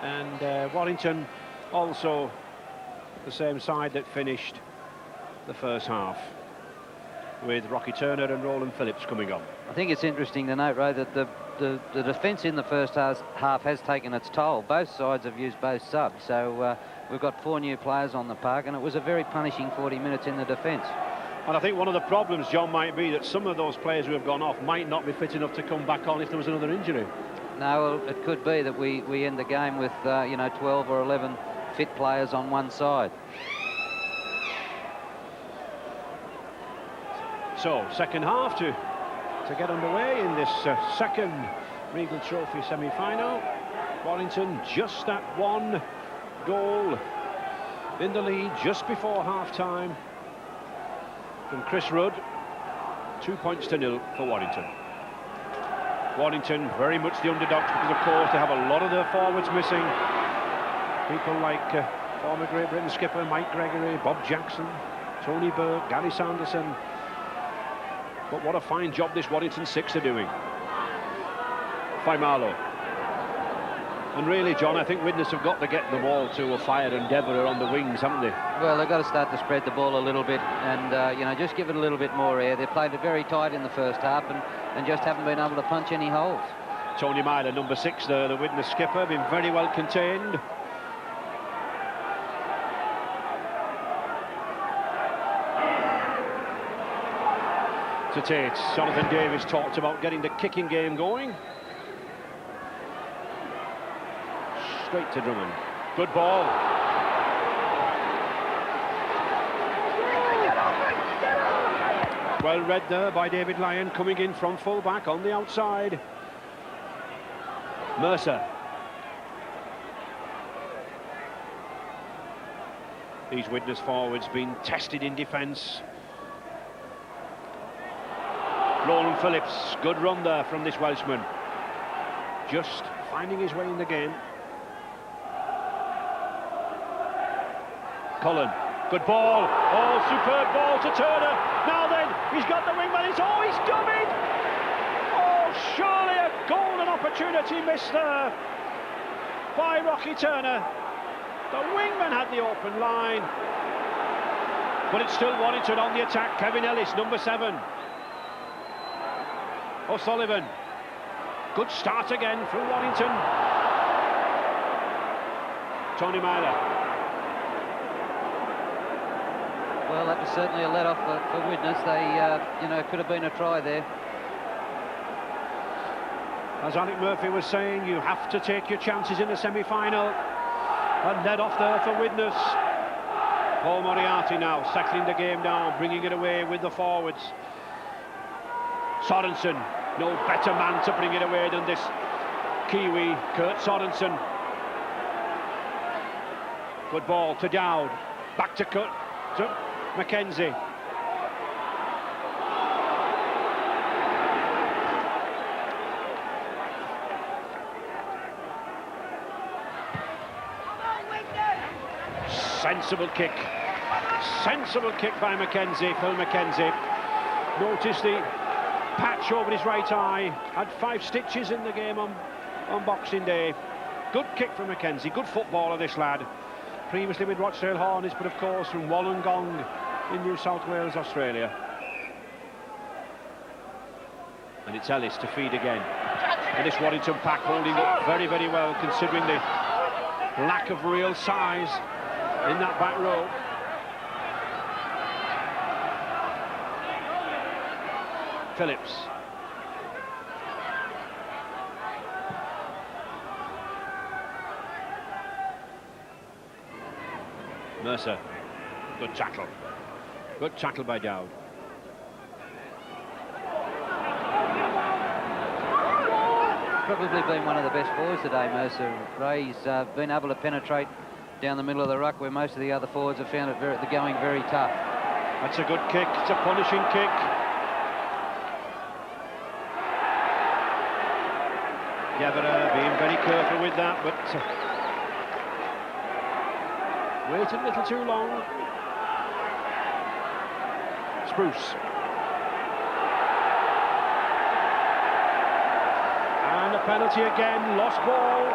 And Warrington also the same side that finished the first half, with Rocky Turner and Roland Phillips coming on. I think it's interesting to note, Ray, that the defence in the first half has taken its toll. Both sides have used both subs, so we've got 4 new players on the park, and it was a very punishing 40 minutes in the defence. And I think one of the problems, John, might be that some of those players who have gone off might not be fit enough to come back on if there was another injury. No, well, it could be that we end the game with, you know, 12 or 11 fit players on one side. So, second half to get underway in this second Regal Trophy semi-final. Warrington just at 1 goal in the lead just before half-time from Chris Rudd. 2 points to 0 for Warrington. Warrington very much the underdogs because, of course, they have a lot of their forwards missing. People like former Great Britain skipper Mike Gregory, Bob Jackson, Tony Burke, Gary Sanderson. But what a fine job this Warrington 6 are doing. Faimalo. And really, John, I think Widnes have got to get the ball to a Fire and Deborah on the wings, haven't they? Well, they've got to start to spread the ball a little bit and, you know, just give it a little bit more air. They played it very tight in the first half and just haven't been able to punch any holes. Tony Myler, number 6, the Widnes skipper, been very well contained. To Tate. Jonathan Davis talked about getting the kicking game going. Straight to Drummond. Good ball. Well read there by David Lyon, coming in from full back on the outside. Mercer. These Widnes forwards been tested in defence. Roland Phillips, good run there from this Welshman. Just finding his way in the game. Cullen, good ball. Oh, superb ball to Turner. Now then, he's got the wingman. He's done it. Oh, surely a golden opportunity missed there by Rocky Turner. The wingman had the open line. But it's still Warrington on the attack. Kevin Ellis, number 7. O'Sullivan, good start again from Warrington. Tony Myler. Well, that was certainly a let-off for Widnes. They, you know, could have been a try there. As Alec Murphy was saying, you have to take your chances in the semi-final. And let off there for Widnes. Paul Moriarty now settling the game down, bringing it away with the forwards. Sorensen, no better man to bring it away than this Kiwi, Kurt Sorensen. Good ball to Dowd, back to Mackenzie. Sensible kick by Mackenzie, Phil Mackenzie. Notice the patch over his right eye, had 5 stitches in the game on Boxing Day. Good kick from Mackenzie, good footballer this lad. Previously with Rochdale Hornets, but of course from Wollongong in New South Wales, Australia. And it's Ellis to feed again. And this Warrington pack holding up very, very well, considering the lack of real size in that back row. Phillips. Mercer. Good tackle. Good tackle by Dowd. Probably been one of the best forwards today, Mercer. Ray's been able to penetrate down the middle of the ruck where most of the other forwards have found it going very tough. That's a good kick. It's a punishing kick. Devereux being very careful with that, but waited a little too long. Spruce. And a penalty again, lost ball.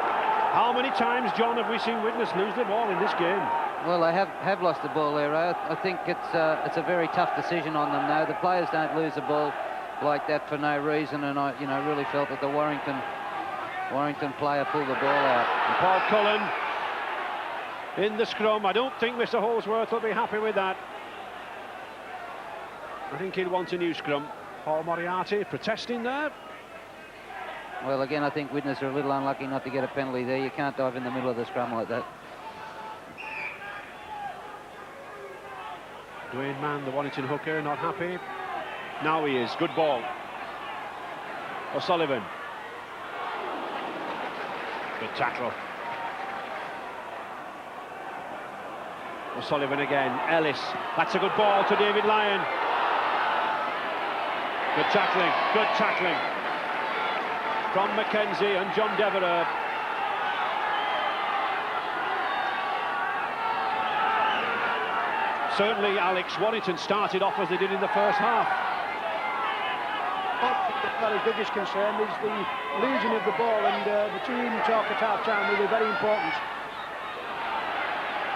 How many times, John, have we seen Widnes lose the ball in this game? Well, they have lost the ball there, Ray. I think it's a very tough decision on them now. The players don't lose the ball like that for no reason, and I really felt that the Warrington player pulled the ball out. And Paul Cullen in the scrum. I don't think Mr. Holsworth will be happy with that. I think he'll want a new scrum. Paul Moriarty protesting there. Well, again, I think Widnes are a little unlucky not to get a penalty there. You can't dive in the middle of the scrum like that. Dwayne Mann, the Warrington hooker, not happy. Now he is. Good ball. O'Sullivan. Good tackle. O'Sullivan again. Ellis. That's a good ball to David Lyon. Good tackling. Good tackling from Mackenzie and John Devereux. Certainly, Alex, Warrington started off as they did in the first half. Well, his biggest concern is the losing of the ball, and the team talk at half-time will be very important.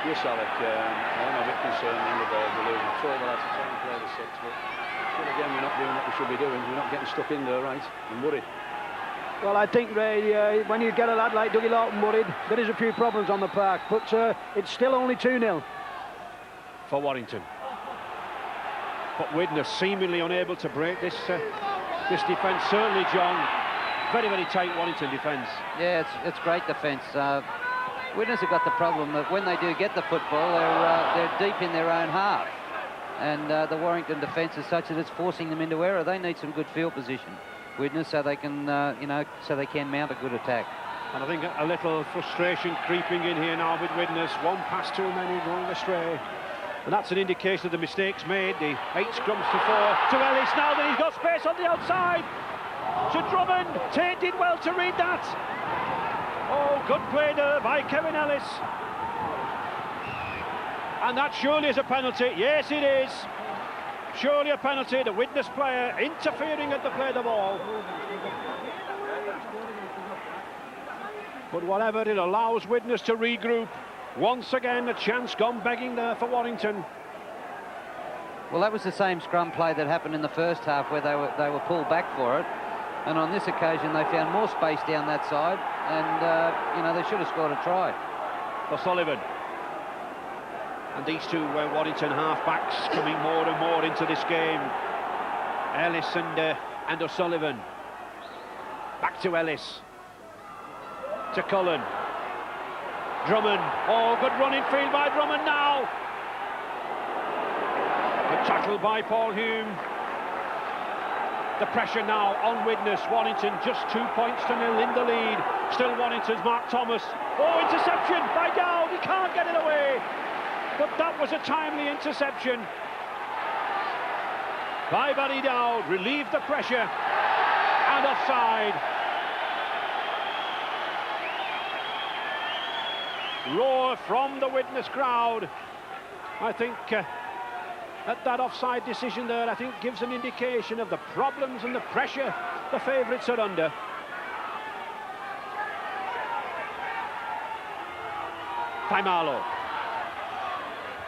Yes, Alec, I'm a bit concerned in the ball we're losing. So we'll have to try and play the six, but again, we're not doing what we should be doing. We're not getting stuck in there, right? I'm worried. Well, I think, Ray, when you get a lad like Dougie Lawton worried, there is a few problems on the park, but it's still only 2-0. For Warrington. But Widnes seemingly unable to break this defence. Certainly, John, very, very tight Warrington defence. Yeah, it's great defence. Widnes have got the problem that when they do get the football, they're deep in their own half. And the Warrington defence is such that it's forcing them into error. They need some good field position, Widnes, so they can, so they can mount a good attack. And I think a little frustration creeping in here now with Widnes. One pass too many going astray. And that's an indication of the mistakes made. The 8 scrums to 4 to Ellis. Now that he's got space on the outside. To Drummond. Tate did well to read that. Oh, good play there by Kevin Ellis. And that surely is a penalty. Yes, it is. Surely a penalty. The Widnes player interfering at the play of the ball. But whatever, it allows Widnes to regroup. Once again, a chance gone begging there for Warrington. Well, that was the same scrum play that happened in the first half where they were pulled back for it. And on this occasion, they found more space down that side. And, they should have scored a try. O'Sullivan. And these two were Warrington half-backs coming more and more into this game. Ellis and O'Sullivan. Back to Ellis. To Cullen. Drummond. Oh, good running field by Drummond now. Good tackle by Paul Hume. The pressure now on Widnes. Warrington just 2 points to 0 in the lead. Still Warrington's Mark Thomas. Oh, interception by Dowd. He can't get it away. But that was a timely interception by Barry Dowd. Relieved the pressure. And offside. Roar from the Widnes crowd. I think at that offside decision there, I think gives an indication of the problems and the pressure the favourites are under. Faimalo.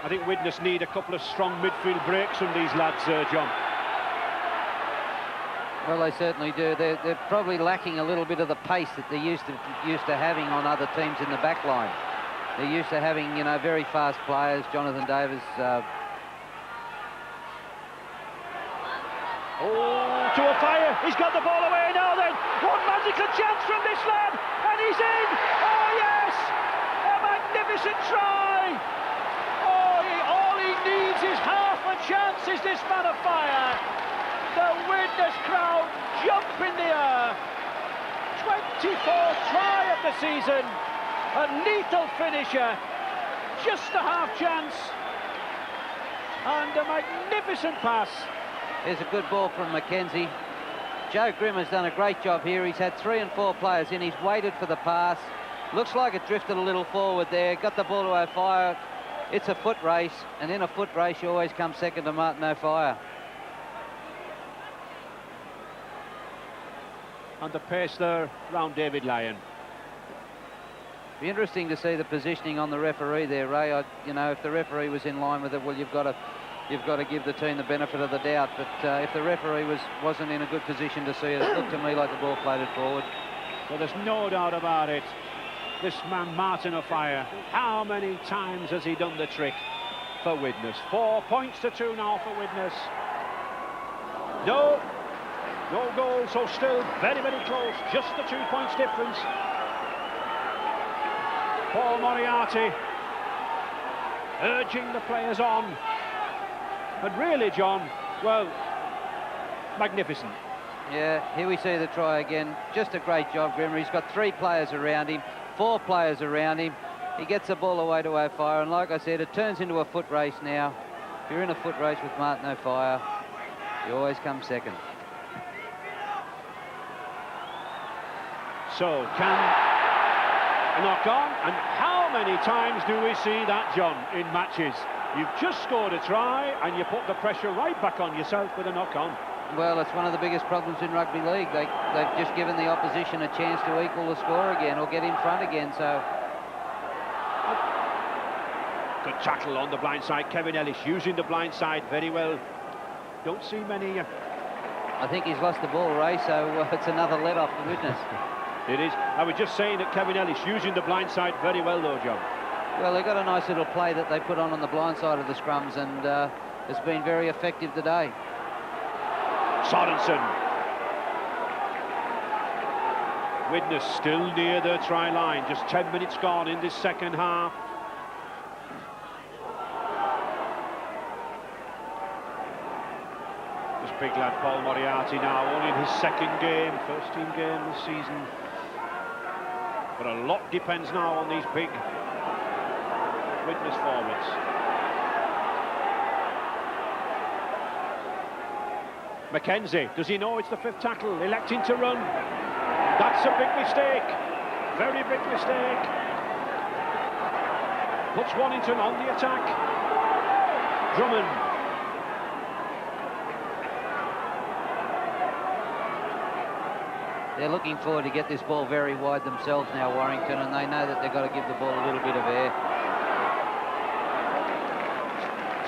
I think Widnes need a couple of strong midfield breaks from these lads, John. Well, they certainly do. They're probably lacking a little bit of the pace that they're used to having on other teams in the back line. They're used to having, you know, very fast players. Jonathan Davis. Oh, to a fire. He's got the ball away now then. One magical chance from this lad. And he's in. Oh, yes. A magnificent try. Oh, all he needs is half a chance, is this man of fire. The Widnes crowd jump in the air. 24th try of the season. A lethal finisher. Just a half chance. And a magnificent pass. Here's a good ball from Mackenzie. Joe Grimm has done a great job here. He's had 3 and 4 players in. He's waited for the pass. Looks like it drifted a little forward there. Got the ball to O'Fire. It's a foot race, and in a foot race you always come second to Martin O'Fire. And the pace there round David Lyon. Be interesting to see the positioning on the referee there, Ray. You know, if the referee was in line with it, well, you've got to give the team the benefit of the doubt. But if the referee wasn't in a good position to see it, it looked to me like the ball floated forward. Well, there's no doubt about it. This man, Martin O'Fire, how many times has he done the trick for Widnes? 4 points to 2 now for Widnes. No goal, so still very, very close. Just the 2 points difference. Paul Moriarty urging the players on. And really, John, well, magnificent. Yeah, here we see the try again. Just a great job, Grimmer. He's got 3 players around him, 4 players around him. He gets the ball away to O'Fire, and like I said, it turns into a foot race now. If you're in a foot race with Martin O'Fire, you always come second. So, can a knock on? And how many times do we see that, John, in matches? You've just scored a try, and you put the pressure right back on yourself with a knock on. Well, it's one of the biggest problems in rugby league. They've just given the opposition a chance to equal the score again or get in front again, so... Good tackle on the blind side. Kevin Ellis using the blind side very well. Don't see many... I think he's lost the ball, Ray, so it's another let-off for Widnes. It is. I was just saying that Kevin Ellis using the blind side very well, though, John. Well, they've got a nice little play that they put on the blind side of the scrums, and it's been very effective today. Sorensen. Widnes still near the try line. Just 10 minutes gone in this second half. This big lad, Paul Moriarty, now only in his second game, first team game this season. But a lot depends now on these big Widnes forwards. Mackenzie, does he know it's the 5th tackle? Electing to run. That's a big mistake. Very big mistake. Puts Warrington on the attack. Drummond. They're looking forward to get this ball very wide themselves now, Warrington, and they know that they've got to give the ball a little bit of air.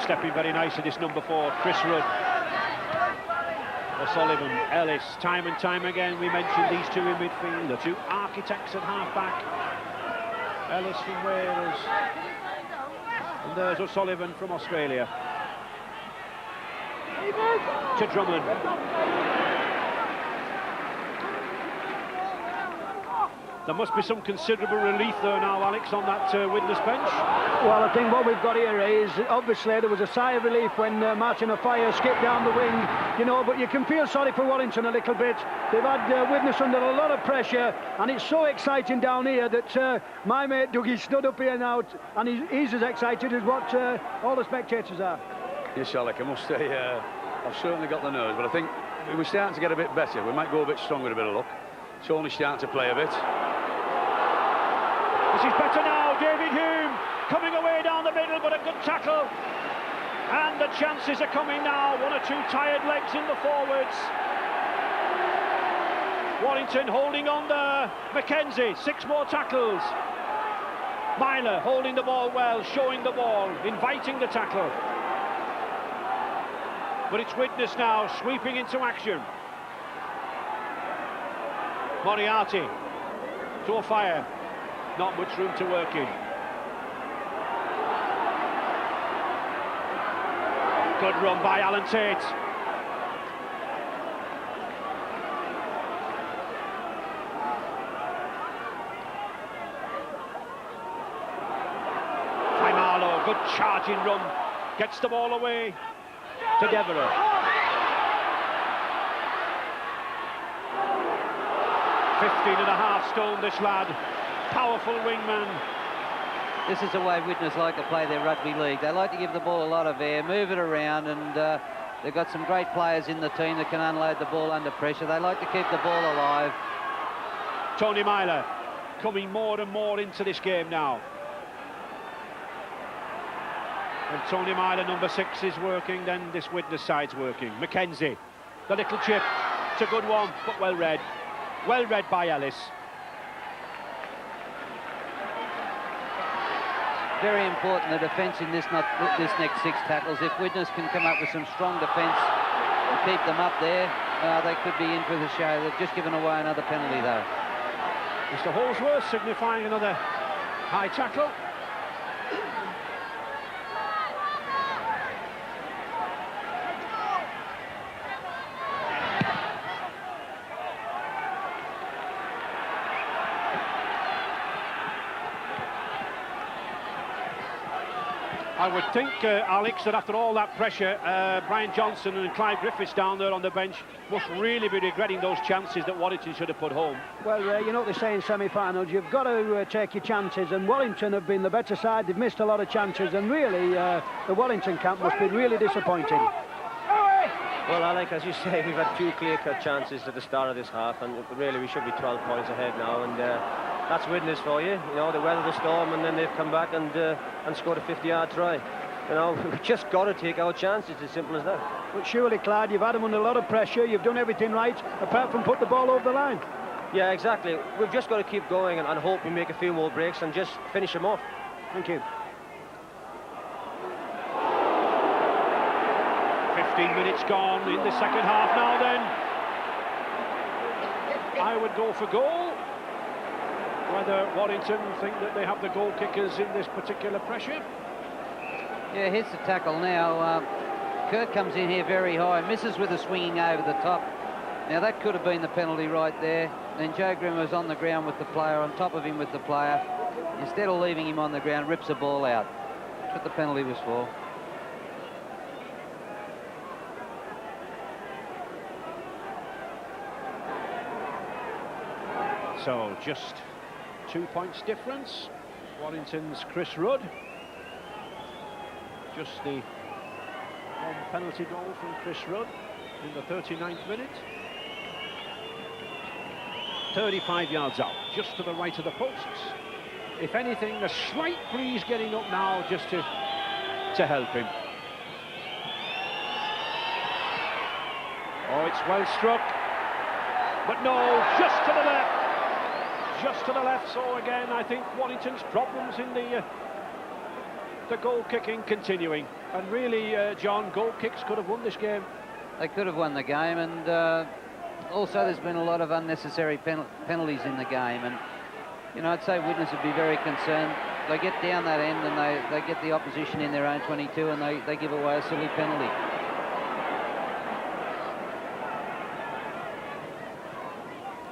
Stepping very nicely, this number 4, Chris Rudd. O'Sullivan, Ellis, time and time again we mentioned these two in midfield, the two architects at half-back. Ellis from Wales, and there's O'Sullivan from Australia. To Drummond. There must be some considerable relief there now, Alex, on that Widnes bench. Well, I think what we've got here is, obviously, there was a sigh of relief when Martin O'Fire skipped down the wing, you know, but you can feel sorry for Warrington a little bit. They've had Widnes under a lot of pressure, and it's so exciting down here that my mate Dougie stood up here now, and he's as excited as what all the spectators are. Yes, Alec, I must say, I've certainly got the nerves, but I think we're starting to get a bit better. We might go a bit stronger with a bit of luck. It's only starting to play a bit. This is better now, David Hume coming away down the middle, but a good tackle. And the chances are coming now, 1 or 2 tired legs in the forwards. Warrington holding on there, Mackenzie, 6 more tackles. Myler holding the ball well, showing the ball, inviting the tackle. But it's Widnes now, sweeping into action. Moriarty to O'Fire. Not much room to work in. Good run by Alan Tate. Faimalo, good charging run. Gets the ball away to Devereux. 15.5 stone, this lad. Powerful wingman. This is the way Widnes like to play their rugby league. They like to give the ball a lot of air, move it around, and they've got some great players in the team that can unload the ball under pressure. They like to keep the ball alive. Tony Myler coming more and more into this game now. And Tony Myler, number 6, is working, then this Widnes side's working. Mackenzie, the little chip. It's a good one, but well read. Well read by Ellis. Very important, the defence in this next 6 tackles. If Widnes can come up with some strong defence and keep them up there, they could be in for the show. They've just given away another penalty, though. Mr. Holsworth signifying another high tackle. I would think, Alex, that after all that pressure, Brian Johnson and Clive Griffiths down there on the bench must really be regretting those chances that Warrington should have put home. Well, you know what they say in semi-finals, you've got to take your chances, and Warrington have been the better side. They've missed a lot of chances, and really, the Warrington camp must be really disappointing. Well, Alec, as you say, we've had 2 clear-cut chances at the start of this half, and really we should be 12 points ahead now, and that's Widnes for you. You know, they weathered the storm, and then they've come back and scored a 50-yard try. You know, we've just got to take our chances, as simple as that. But surely, Clyde, you've had them under a lot of pressure. You've done everything right, apart from put the ball over the line. Yeah, exactly. We've just got to keep going and hope we make a few more breaks and just finish them off. Thank you. 15 minutes gone in the second half now then. I would go for goal. Whether Warrington think that they have the goal kickers in this particular pressure. Yeah, here's the tackle now. Kurt comes in here very high, misses with a swinging over the top. Now that could have been the penalty right there. Then Joe Grimm was on the ground with the player, on top of him with the player. Instead of leaving him on the ground, rips the ball out. That's what the penalty was for. So just 2 points difference. Warrington's Chris Rudd. Just the one penalty goal from Chris Rudd in the 39th minute. 35 yards out, just to the right of the posts. If anything, a slight breeze getting up now just to help him. Oh, it's well struck. But no, just to the left. Just to the left, so again I think Warrington's problems in the goal kicking continuing, and really John, goal kicks could have won this game. They could have won the game, and also there's been a lot of unnecessary penalties in the game, and you know, I'd say Widnes would be very concerned. They get down that end and they get the opposition in their own 22 and they give away a silly penalty.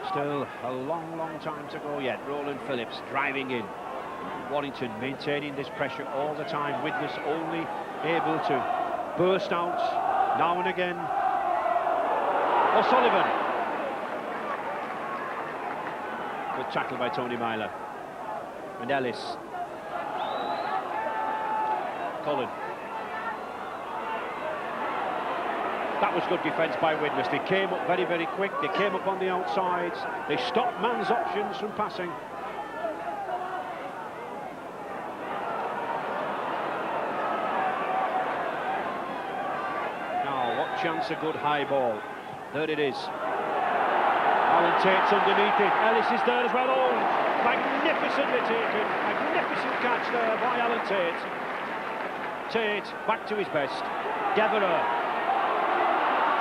Still a long time to go yet. Roland Phillips driving in. Warrington maintaining this pressure all the time. Widnes only able to burst out now and again. O'Sullivan. Good tackle by Tony Myler. And Ellis. Cullen. That was good defence by Widnes. They came up very quick. They came up on the outsides. They stopped man's options from passing. Now, what chance a good high ball. There it is. Alan Tate's underneath it. Ellis is there as well. Oh, magnificently taken. Magnificent catch there by Alan Tate. Tate back to his best. Devereux.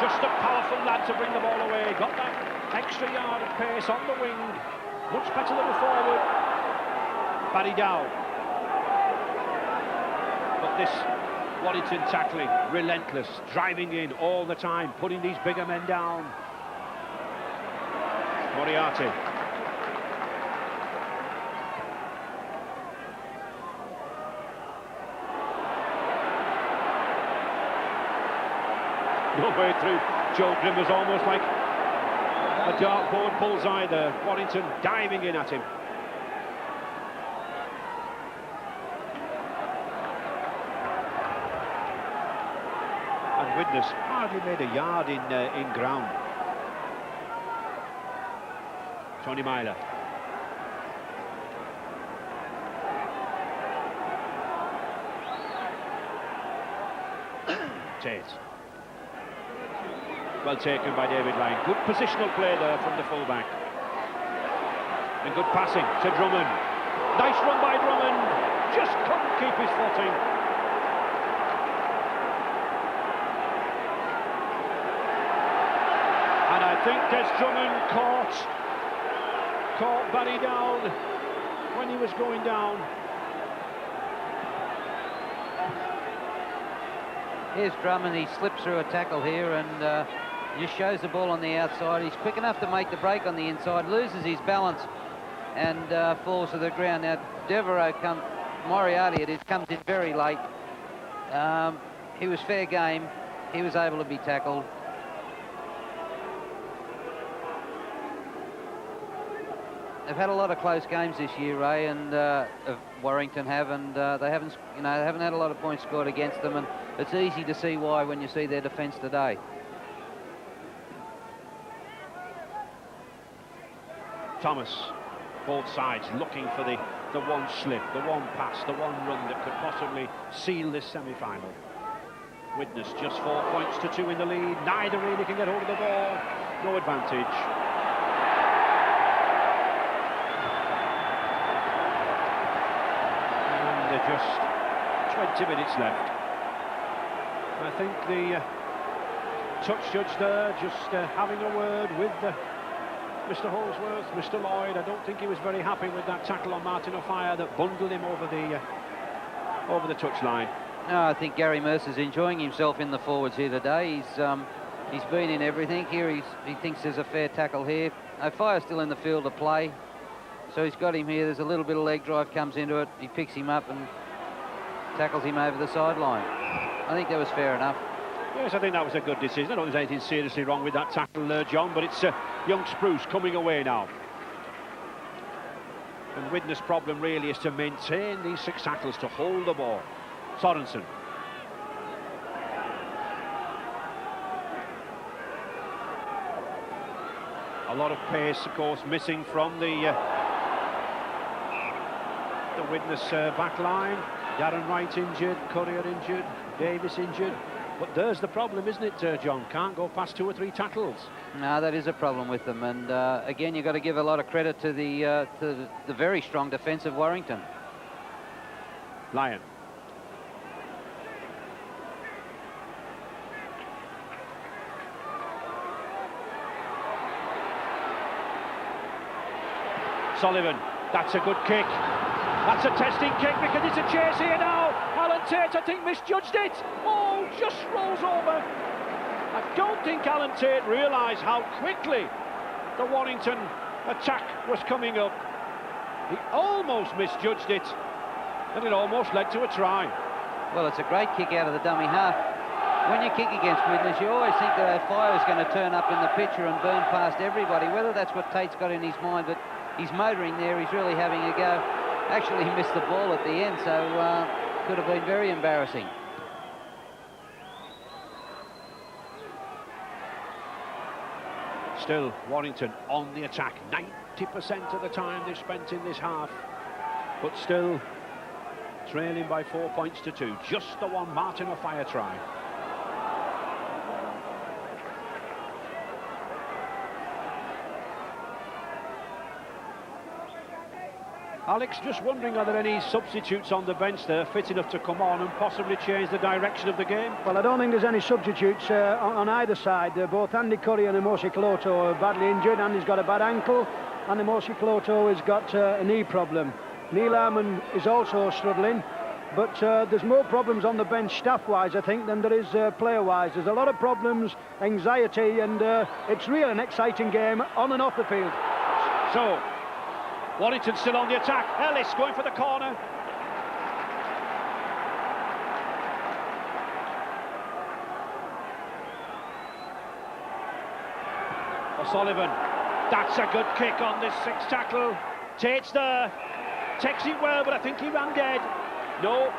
Just a powerful lad to bring the ball away. Got that extra yard of pace on the wing. Much better than the forward. Barry Dow. But this Warrington tackling, relentless, driving in all the time, putting these bigger men down. Moriarty. No way through. Joe Grimm was almost like a dartboard bullseye there. Warrington diving in at him. And Widnes hardly made a yard in ground. Tony Myler. Tate. Well taken by David Lyon. Good positional play there from the fullback. And good passing to Drummond. Nice run by Drummond. Just couldn't keep his footing. And I think Des Drummond caught Barry down when he was going down. Here's Drummond. He slips through a tackle here and just shows the ball on the outside. He's quick enough to make the break on the inside, loses his balance and falls to the ground. Now Moriarty it comes in very late. He was fair game. He was able to be tackled. They've had a lot of close games this year, Ray, and Warrington have, and they haven't had a lot of points scored against them, and it's easy to see why when you see their defence today. Thomas, both sides looking for the one slip, the one pass, the one run that could possibly seal this semi-final. Widnes just 4 points to 2 in the lead. Neither really can get hold of the ball. No advantage. And just 20 minutes left. I think the touch judge there just having a word with Mr. Holsworth, Mr. Lloyd. I don't think he was very happy with that tackle on Martin O'Fire that bundled him over the touchline. No, I think Gary Mercer's enjoying himself in the forwards here today. He's been in everything here. He thinks there's a fair tackle here. O'Fire's still in the field of play, so he's got him here. There's a little bit of leg drive comes into it. He picks him up and tackles him over the sideline. I think that was fair enough. Yes, I think that was a good decision. I don't think there's anything seriously wrong with that tackle, John, but it's young Spruce coming away now. And Widnes' problem really is to maintain these 6 tackles, to hold the ball. Sorensen. A lot of pace, of course, missing from the Widnes back line. Darren Wright injured, Courier injured, Davis injured. But there's the problem, isn't it, John? Can't go past 2 or 3 tackles. No, that is a problem with them. And again, you've got to give a lot of credit to the very strong defence of Warrington. Lyon. Sullivan, that's a good kick. That's a testing kick because it's a chase here now. Alan Tate, I think, misjudged it. Oh, just rolls over. I don't think Alan Tate realised how quickly the Warrington attack was coming up. He almost misjudged it, and it almost led to a try. Well, it's a great kick out of the dummy half. When you kick against Widnes, you always think that O'Fire is going to turn up in the picture and burn past everybody, whether that's what Tate's got in his mind, but he's motoring there, he's really having a go. Actually, he missed the ball at the end, so could have been very embarrassing. Still, Warrington on the attack. 90% of the time they've spent in this half. But still, trailing by 4 points to 2. Just the one Martin O'Fire try. Alex, just wondering, are there any substitutes on the bench there fit enough to come on and possibly change the direction of the game? Well, I don't think there's any substitutes on either side. Both Andy Curry and Emosi Kaloto are badly injured. Andy's got a bad ankle and Emosi Kaloto has got a knee problem. Neil Arman is also struggling. but there's more problems on the bench staff-wise, I think, than there is player-wise. There's a lot of problems, anxiety, and it's really an exciting game on and off the field. So, Warrington still on the attack. Ellis going for the corner. O'Sullivan. That's a good kick on this sixth tackle. Tate's there. Takes it well, but I think he ran dead. No.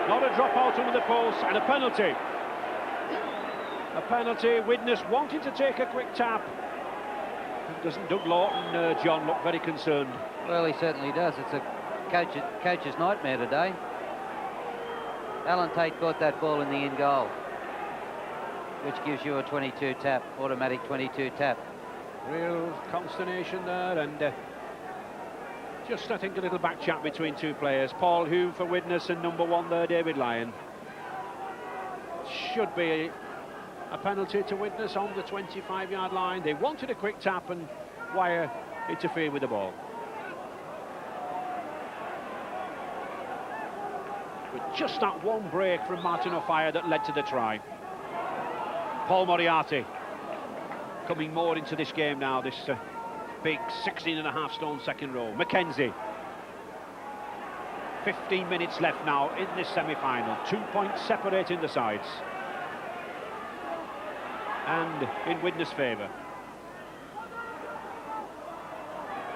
Not a drop out under the post, and a penalty. A penalty. Widnes wanting to take a quick tap. Doesn't Doug Lawton, John, look very concerned? Well, he certainly does. It's a coach's nightmare today. Alan Tate got that ball in the in goal, which gives you a 22 tap, automatic 22 tap. Real consternation there, and just, I think, a little back chat between two players. Paul Hume for Widnes and number 1 there, David Lyon. Should be a penalty to Widnes on the 25-yard line. They wanted a quick tap, and Wire interfered with the ball. With just that one break from Martin O'Fire that led to the try. Paul Moriarty coming more into this game now, this big 16.5-stone second row. Mackenzie. 15 minutes left now in this semi-final. 2 points separating the sides. And in Widnes' favour.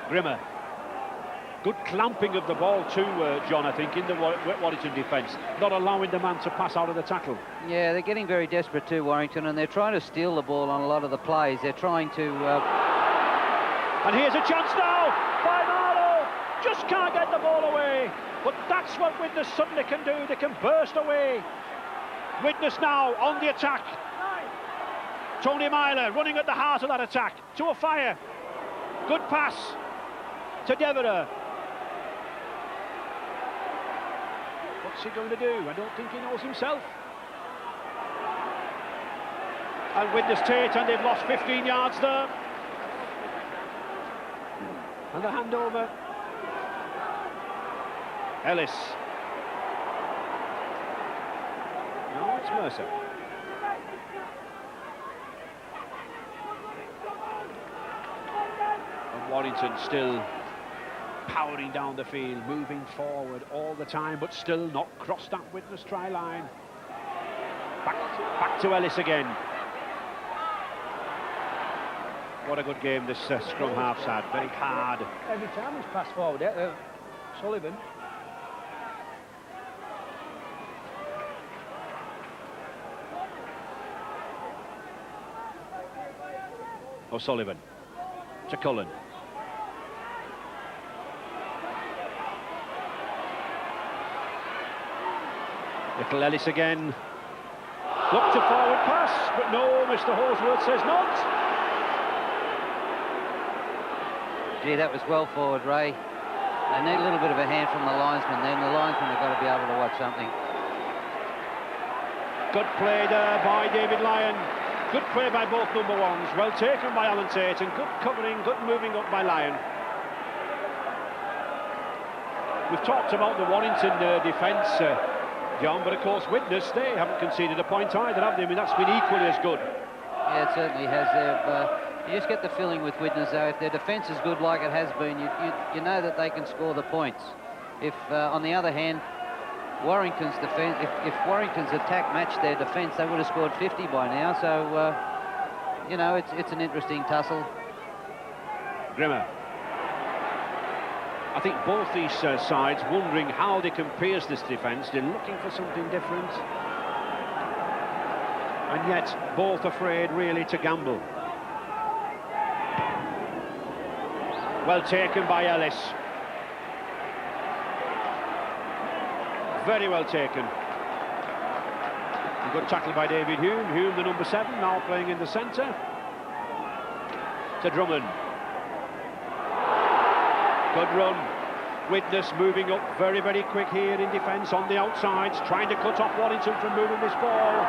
Grimmer. Good clamping of the ball too, John, I think, in the Warrington defence. Not allowing the man to pass out of the tackle. Yeah, they're getting very desperate too, Warrington, and they're trying to steal the ball on a lot of the plays. They're trying to... And here's a chance now by Marlow. Just can't get the ball away. But that's what Widnes suddenly can do. They can burst away. Widnes now on the attack. Tony Myler running at the heart of that attack. To a fire. Good pass to Devereux. What's he going to do? I don't think he knows himself. And Widnes Tate, and they've lost 15 yards there. And the handover. Ellis. No, it's Mercer. And Warrington still powering down the field, moving forward all the time, but still not crossed that Widnes try line. Back to Ellis again. What a good game this scrum half's had. Very hard. Every time he's passed forward, Sullivan. O'Sullivan to Cullen. Little Ellis again. Looked a forward pass, but no, Mr. Holsworth says not. Gee, that was well forward, Ray. They need a little bit of a hand from the linesman then. The linesman have got to be able to watch something. Good play there by David Lyon. Good play by both number 1s. Well taken by Alan Tate, and good covering, good moving up by Lyon. We've talked about the Warrington defence, John, but of course Widnes, they haven't conceded a point either, have they? I mean, that's been equally as good. Yeah, it certainly has. You just get the feeling with Widnes, though, if their defence is good like it has been, you know that they can score the points. If, on the other hand, Warrington's defence, if Warrington's attack matched their defence, they would have scored 50 by now. So, you know, it's an interesting tussle. Grimmer. I think both these sides wondering how they can pierce this defence. They're looking for something different. And yet, both afraid, really, to gamble. Well taken by Ellis. Very well taken. A good tackle by David Hume. Hume, the number 7, now playing in the centre. To Drummond. Good run. Widnes moving up very, very quick here in defence on the outsides, trying to cut off Warrington from moving this ball.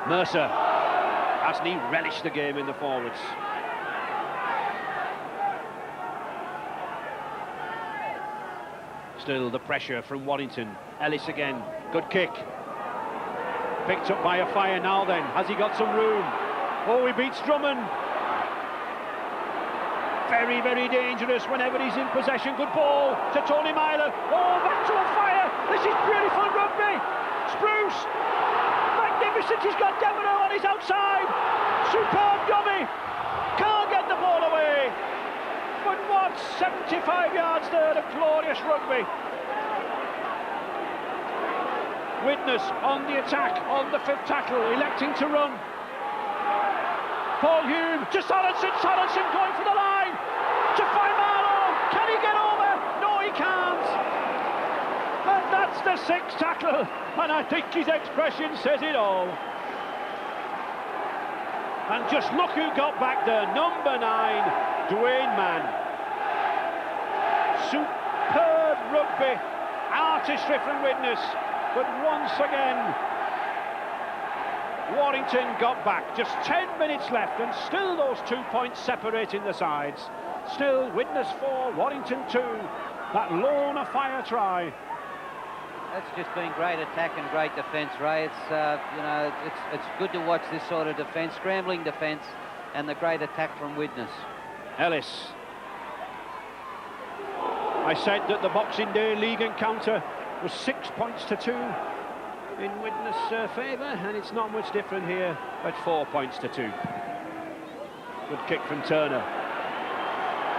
Mercer. hasn't he relished the game in the forwards? Still the pressure from Warrington. Ellis again, good kick. Picked up by a fire now then. Has he got some room? Oh, he beats Drummond. Very, very dangerous whenever he's in possession. Good ball to Tony Myler. Oh, back to a fire. This is beautiful rugby. Spruce. Magnificent. He's got Devereux on his outside. Superb dummy. Can't get the ball away. But what? 75 yards there of glorious rugby. Widnes on the attack, on the 5th tackle, electing to run. Paul Hume to Sorensen. Sorensen going for the line. To Faimano. Can he get over? No, he can't. And that's the 6th tackle. And I think his expression says it all. And just look who got back there. Number 9, Dwayne Mann. Superb rugby. Artistry from Widnes. But once again, Warrington got back. Just 10 minutes left, and still those 2 points separating the sides. Still, Widnes 4, Warrington 2. That lone fire try. That's just been great attack and great defence, Ray. It's you know, it's good to watch this sort of defence, scrambling defence, and the great attack from Widnes. Ellis. I said that the Boxing Day league encounter was 6 points to 2 in Widnes' favour, and it's not much different here at 4 points to 2. Good kick from Turner.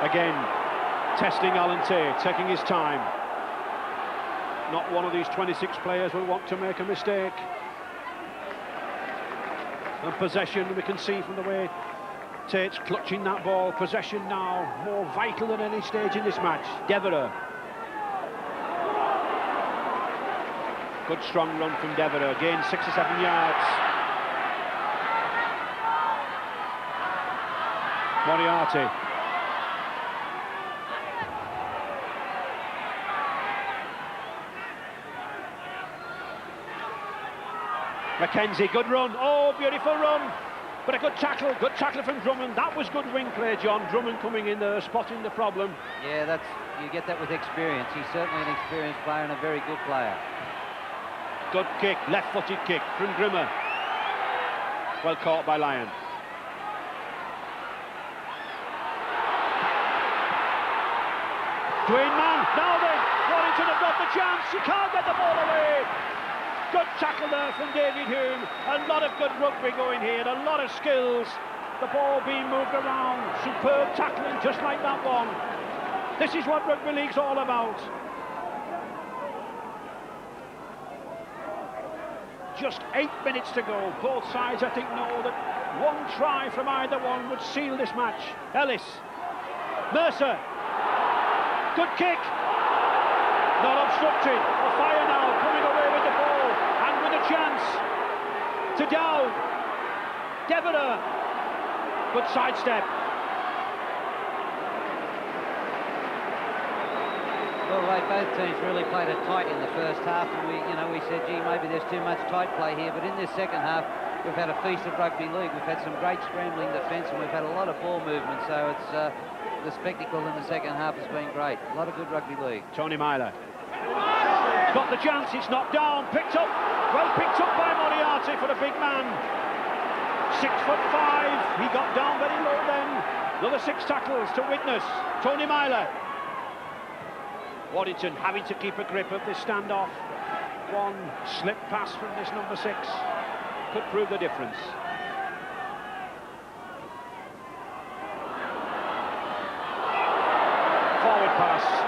Again, testing Alan Tay, taking his time. Not one of these 26 players will want to make a mistake. And possession, we can see from the way Tate's clutching that ball. Possession now, more vital than any stage in this match. Devereux. Good strong run from Devereux, again 6 or 7 yards. Moriarty. Mackenzie, good run, oh beautiful run, but a good tackle from Drummond. That was good wing play, John. Drummond coming in there, spotting the problem. Yeah, you get that with experience. He's certainly an experienced player and a very good player. Good kick, left-footed kick from Grimmer. Well caught by Lyon. Dwayne Mann, now then, Warrington have got the chance. He can't get the ball away. Good tackle there from David Hume. A lot of good rugby going here, a lot of skills. The ball being moved around. Superb tackling, just like that one. This is what rugby league's all about. Just 8 minutes to go. Both sides, I think, know that one try from either one would seal this match. Ellis. Mercer. Good kick. Not obstructed. A fire now, coming away with the ball. And with a chance. To Dowd. Devereux. Good sidestep. Well, Ray, both teams really played it tight in the first half, and we said, gee, maybe there's too much tight play here. But in this second half, we've had a feast of rugby league. We've had some great scrambling defence, and we've had a lot of ball movement. So it's the spectacle in the second half has been great. A lot of good rugby league. Tony Myler. Got the chance. It's knocked down. Picked up. Well picked up by Moriarty for the big man. 6'5". He got down very low then. Another 6 tackles to Widnes. Tony Myler. Warrington having to keep a grip of this standoff. One slip pass from this number 6 could prove the difference. Forward pass.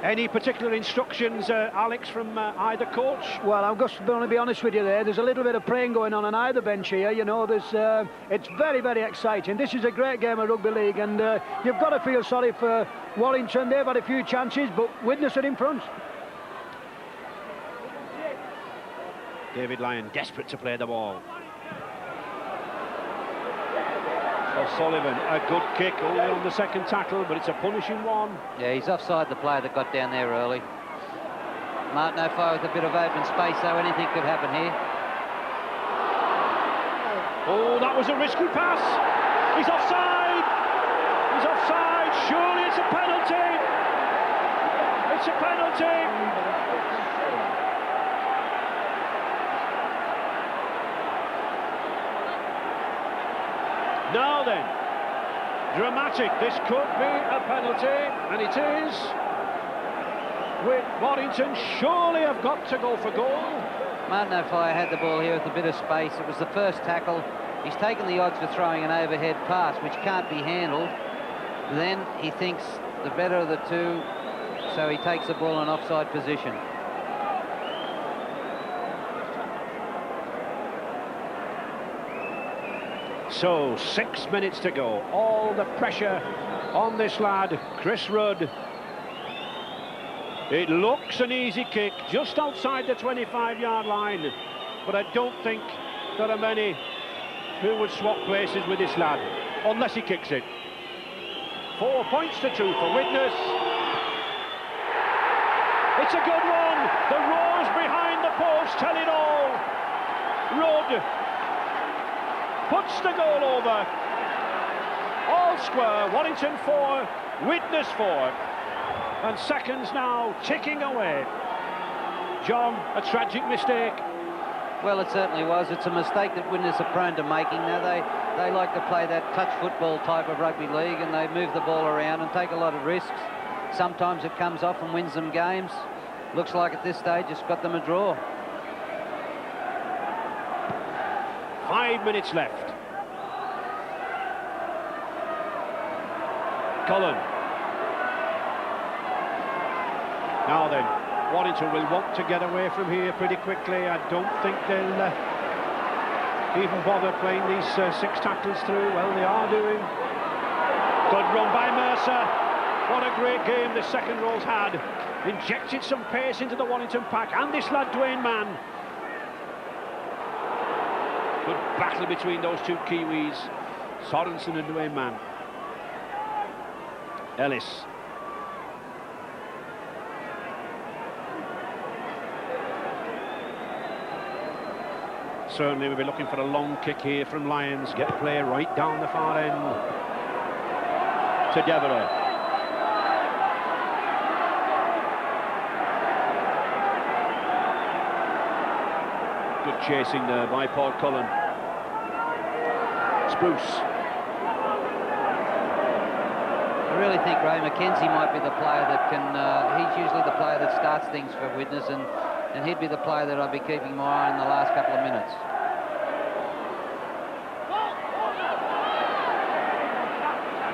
Any particular instructions, Alex, from either coach? Well, I'm just going to be honest with you there. There's a little bit of praying going on either bench here. You know, it's very, very exciting. This is a great game of rugby league, and you've got to feel sorry for Warrington. They've had a few chances, but Widnes are in front. David Lyon desperate to play the ball. O'Sullivan, a good kick, only on the second tackle, but it's a punishing one. Yeah, he's offside the player that got down there early. Martin O'Fire with a bit of open space, so anything could happen here. Oh, that was a risky pass. He's offside. He's offside. Surely it's a penalty. It's a penalty. Now then, dramatic. This could be a penalty, and it is. With Warrington surely have got to go for goal. Martin O'Fire had the ball here with a bit of space. It was the first tackle. He's taken the odds for throwing an overhead pass, which can't be handled. Then he thinks the better of the two, so he takes the ball in offside position. So 6 minutes to go. All the pressure on this lad, Chris Rudd. It looks an easy kick just outside the 25-yard line, but I don't think there are many who would swap places with this lad unless he kicks it. 4 points to 2 for Widnes. It's a good one. The roars behind the post tell it all. Rudd puts the goal over. All square. Warrington 4, Widnes 4. And seconds now ticking away. John, a tragic mistake. Well, it certainly was. It's a mistake that Widnes are prone to making. Now they like to play that touch football type of rugby league, and they move the ball around and take a lot of risks. Sometimes it comes off and wins them games. Looks like at this stage it's got them a draw. 5 minutes left. Cullen. Now then, Warrington will want to get away from here pretty quickly. I don't think they'll even bother playing these 6 tackles through. Well, they are doing. Good run by Mercer. What a great game the second row's had. Injected some pace into the Warrington pack, and this lad Dwayne Mann. Good battle between those two Kiwis, Sorensen and Dwayne Mann. Ellis. Certainly we'll be looking for a long kick here from Lions. Get play right down the far end to Devereux. Good chasing there by Paul Cullen. Spruce. I really think Ray McKenzie might be the player that can, he's usually the player that starts things for Widnes, and he'd be the player that I'd be keeping my eye on in the last couple of minutes.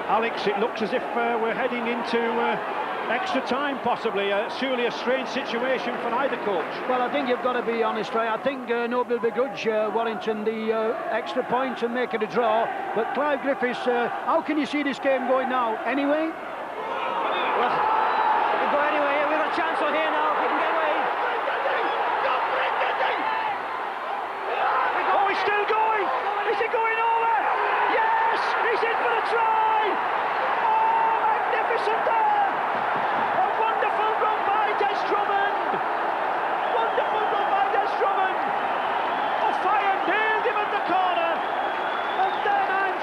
Alex, it looks as if we're heading into extra time, possibly. Surely a strange situation for either coach. Well, I think you've got to be honest, Ray. I think nobody will begrudge Warrington the extra point and make it a draw. But Clive Griffiths, how can you see this game going now? Anyway? Well, we can go anyway. We've got a chance on here now. We can get away. Oh, he's still going! Is he going over? Yes! He's in for the try! There. A wonderful run by Des Drummond. Wonderful run by Des Drummond. O'Fire nailed him at the corner. And then I'm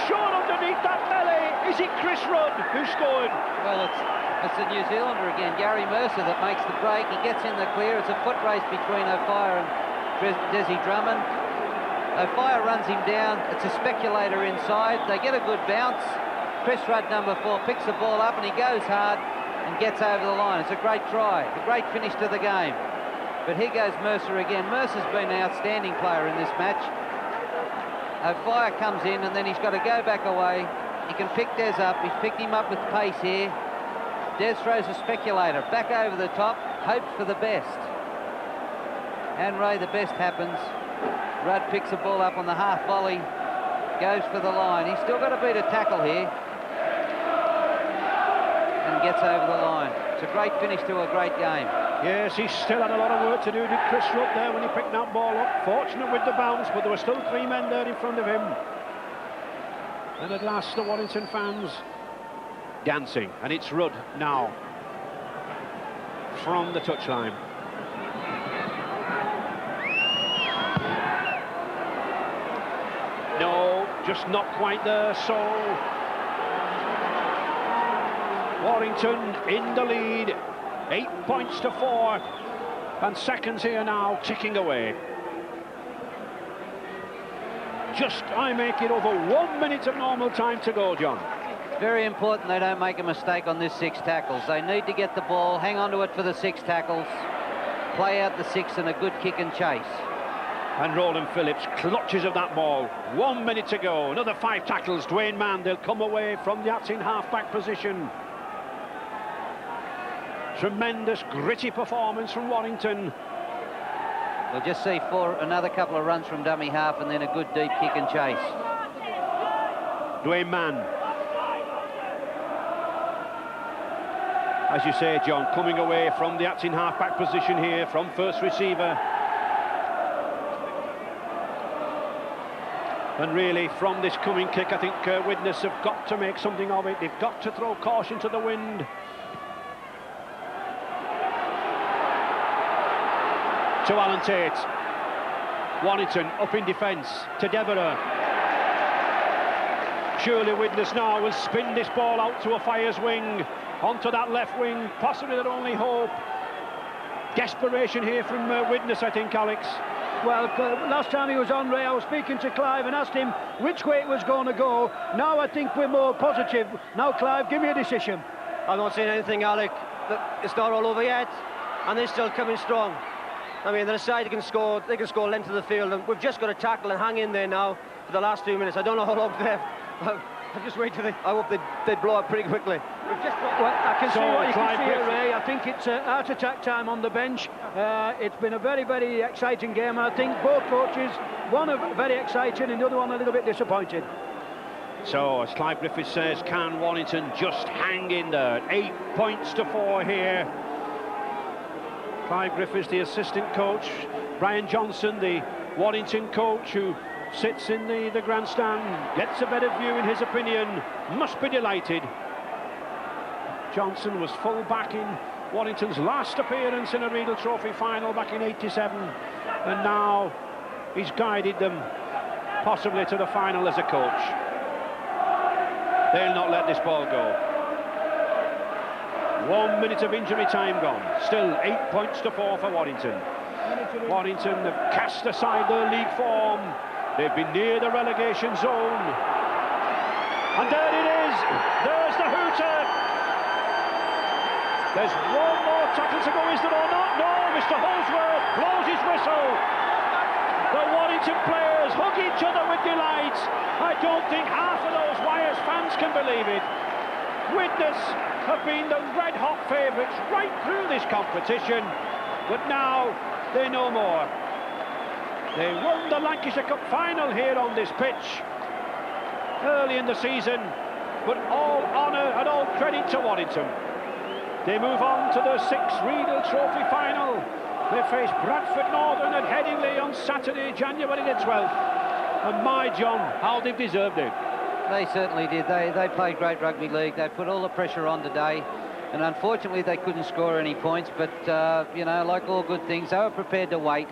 sure underneath that melee, is it Chris Rudd who scored? Well, it's the New Zealander again, Gary Mercer, that makes the break. He gets in the clear. It's a foot race between O'Fire and Desi Drummond. O'Fire runs him down. It's a speculator inside. They get a good bounce. Chris Rudd, number 4, picks the ball up and he goes hard and gets over the line. It's a great try, a great finish to the game. But here goes Mercer again. Mercer's been an outstanding player in this match. O'Fire comes in and then he's got to go back away. He can pick Des up. He's picked him up with pace here. Des throws a speculator back over the top, hopes for the best. And Ray, the best happens. Rudd picks the ball up on the half volley, goes for the line. He's still got to beat a tackle here. And gets over the line. It's a great finish to a great game. Yes, he's still had a lot of work to do, did Chris Rudd there when he picked that ball up. Fortunate with the bounce, but there were still 3 men there in front of him. And at last the Warrington fans dancing, and it's Rudd now. from the touchline. No, just not quite there, so Warrington in the lead, 8 points to 4, and seconds here now ticking away. Just, I make it over 1 minute of normal time to go, John. Very important they don't make a mistake on this 6 tackles. They need to get the ball, hang on to it for the 6 tackles, play out the 6 and a good kick and chase. And Roland Phillips clutches of that ball. 1 minute to go, another 5 tackles. Dwayne Mann, they'll come away from the in half-back position. Tremendous, gritty performance from Warrington. We'll just see another couple of runs from dummy half and then a good deep kick and chase. Dwayne Mann. As you say, John, coming away from the in half-back position here from first receiver. And really, from this coming kick, I think Widnes have got to make something of it. They've got to throw caution to the wind. To Alan Tate. Warrington up in defence to Devereux. Surely Widnes now will spin this ball out to a Fire's wing, onto that left wing, possibly their only hope. Desperation here from Widnes, I think, Alex. Well, last time he was on, Ray, I was speaking to Clive and asked him which way it was going to go. Now I think we're more positive. Now, Clive, give me a decision. I'm not saying anything, Alec. It's not all over yet, and they're still coming strong. I mean, they're a side they can score length of the field, and we've just got to tackle and hang in there now for the last 2 minutes. I don't know how long left. I'll just wait till I hope they blow up pretty quickly. Well, I can see what you can see here, Ray. I think it's heart attack time on the bench. It's been a very, very exciting game, and I think both coaches, one very exciting and the other one a little bit disappointed. So, as Clive Griffiths says, can Warrington just hang in there? 8 points to 4 here. Clive Griffiths, the assistant coach. Brian Johnson, the Warrington coach, who sits in the grandstand, gets a better view in his opinion, must be delighted. Johnson was full back in Warrington's last appearance in a Regal Trophy final back in '87, and now he's guided them possibly to the final as a coach. They'll not let this ball go. 1 minute of injury time gone. Still 8 points to 4 for Warrington. Warrington have cast aside their league form. They've been near the relegation zone. And there it is. There's the hooter. There's one more tackle to go, is there or not? No, Mr. Holsworth blows his whistle. The Warrington players hug each other with delight. I don't think half of those Wyres fans can believe it. Widnes have been the red-hot favourites right through this competition, but now they know more. They won the Lancashire Cup final here on this pitch early in the season, but all honour and all credit to Warrington. They move on to the 6th Regal Trophy final. They face Bradford Northern at Headingley on Saturday, January the 12th. And my John, how they've deserved it. They certainly did. They played great rugby league. They put all the pressure on today, and unfortunately they couldn't score any points, but you know, like all good things, they were prepared to wait,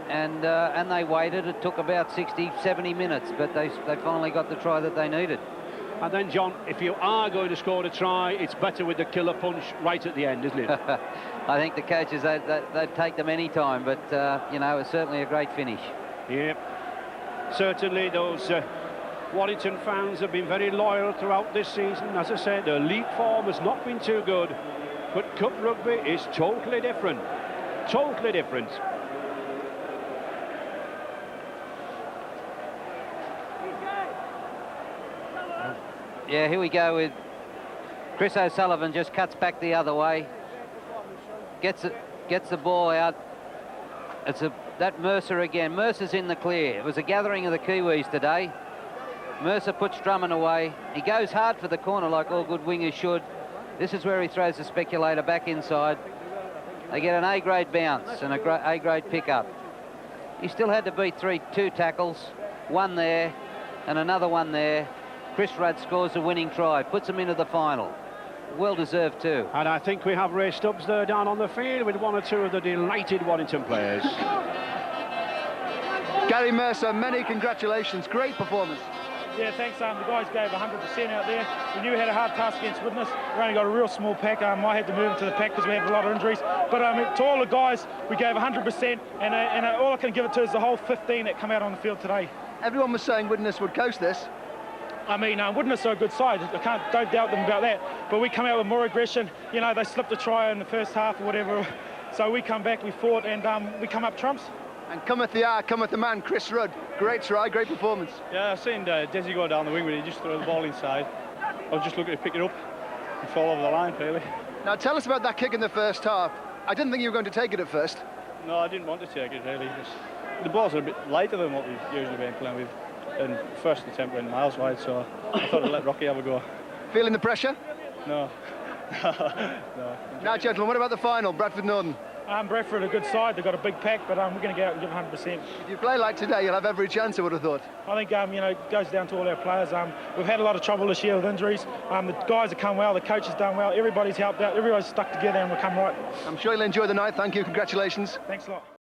and they waited. It took about 60-70 minutes, but they finally got the try that they needed. And then, John, if you are going to score a try, it's better with the killer punch right at the end, isn't it? I think the coaches, they'd take them any time, but you know, it's certainly a great finish. Yep, certainly those Warrington fans have been very loyal throughout this season. As I said, their league form has not been too good, but cup rugby is totally different. Totally different. Yeah, here we go with Chris O'Sullivan, just cuts back the other way, gets the ball out. It's that Mercer again. Mercer's in the clear. It was a gathering of the Kiwis today. Mercer puts Drummond away. He goes hard for the corner like all good wingers should. This is where he throws the speculator back inside. They get an A-grade bounce and a A-grade pickup. He still had to beat two tackles, one there and another one there. Chris Rudd scores the winning try, puts them into the final. well deserved too. And I think we have Ray Stubbs there down on the field with one or two of the delighted Warrington players. Gary Mercer, many congratulations. Great performance. Yeah, thanks. The guys gave 100% out there. We knew we had a hard task against Widnes. We only got a real small pack. I had to move into the pack because we had a lot of injuries. But to all the guys, we gave 100%, and all I can give it to is the whole 15 that come out on the field today. Everyone was saying Widnes would coast this. I mean, Widnes are a good side. Don't doubt them about that. But we come out with more aggression. You know, they slipped a try in the first half or whatever. So we come back, we fought, and we come up trumps. And cometh the hour, cometh the man, Chris Rudd. Great try, great performance. Yeah, I've seen Desi go down the wing, but he just threw the ball inside. I was just looking to pick it up and fall over the line, really. Now tell us about that kick in the first half. I didn't think you were going to take it at first. No, I didn't want to take it, really. The balls are a bit lighter than what we've usually been playing with. And first attempt went miles wide, so I thought I'd let Rocky have a go. Feeling the pressure? No. No. Now, gentlemen, what about the final, Bradford Northern? Bradford are a good side. They've got a big pack, but we're going to go out and give 100%. If you play like today, you'll have every chance, I would have thought. I think, you know, it goes down to all our players. We've had a lot of trouble this year with injuries. The guys have come well, the coach has done well, everybody's helped out, everybody's stuck together and we've come right. I'm sure you'll enjoy the night. Thank you, congratulations. Thanks a lot.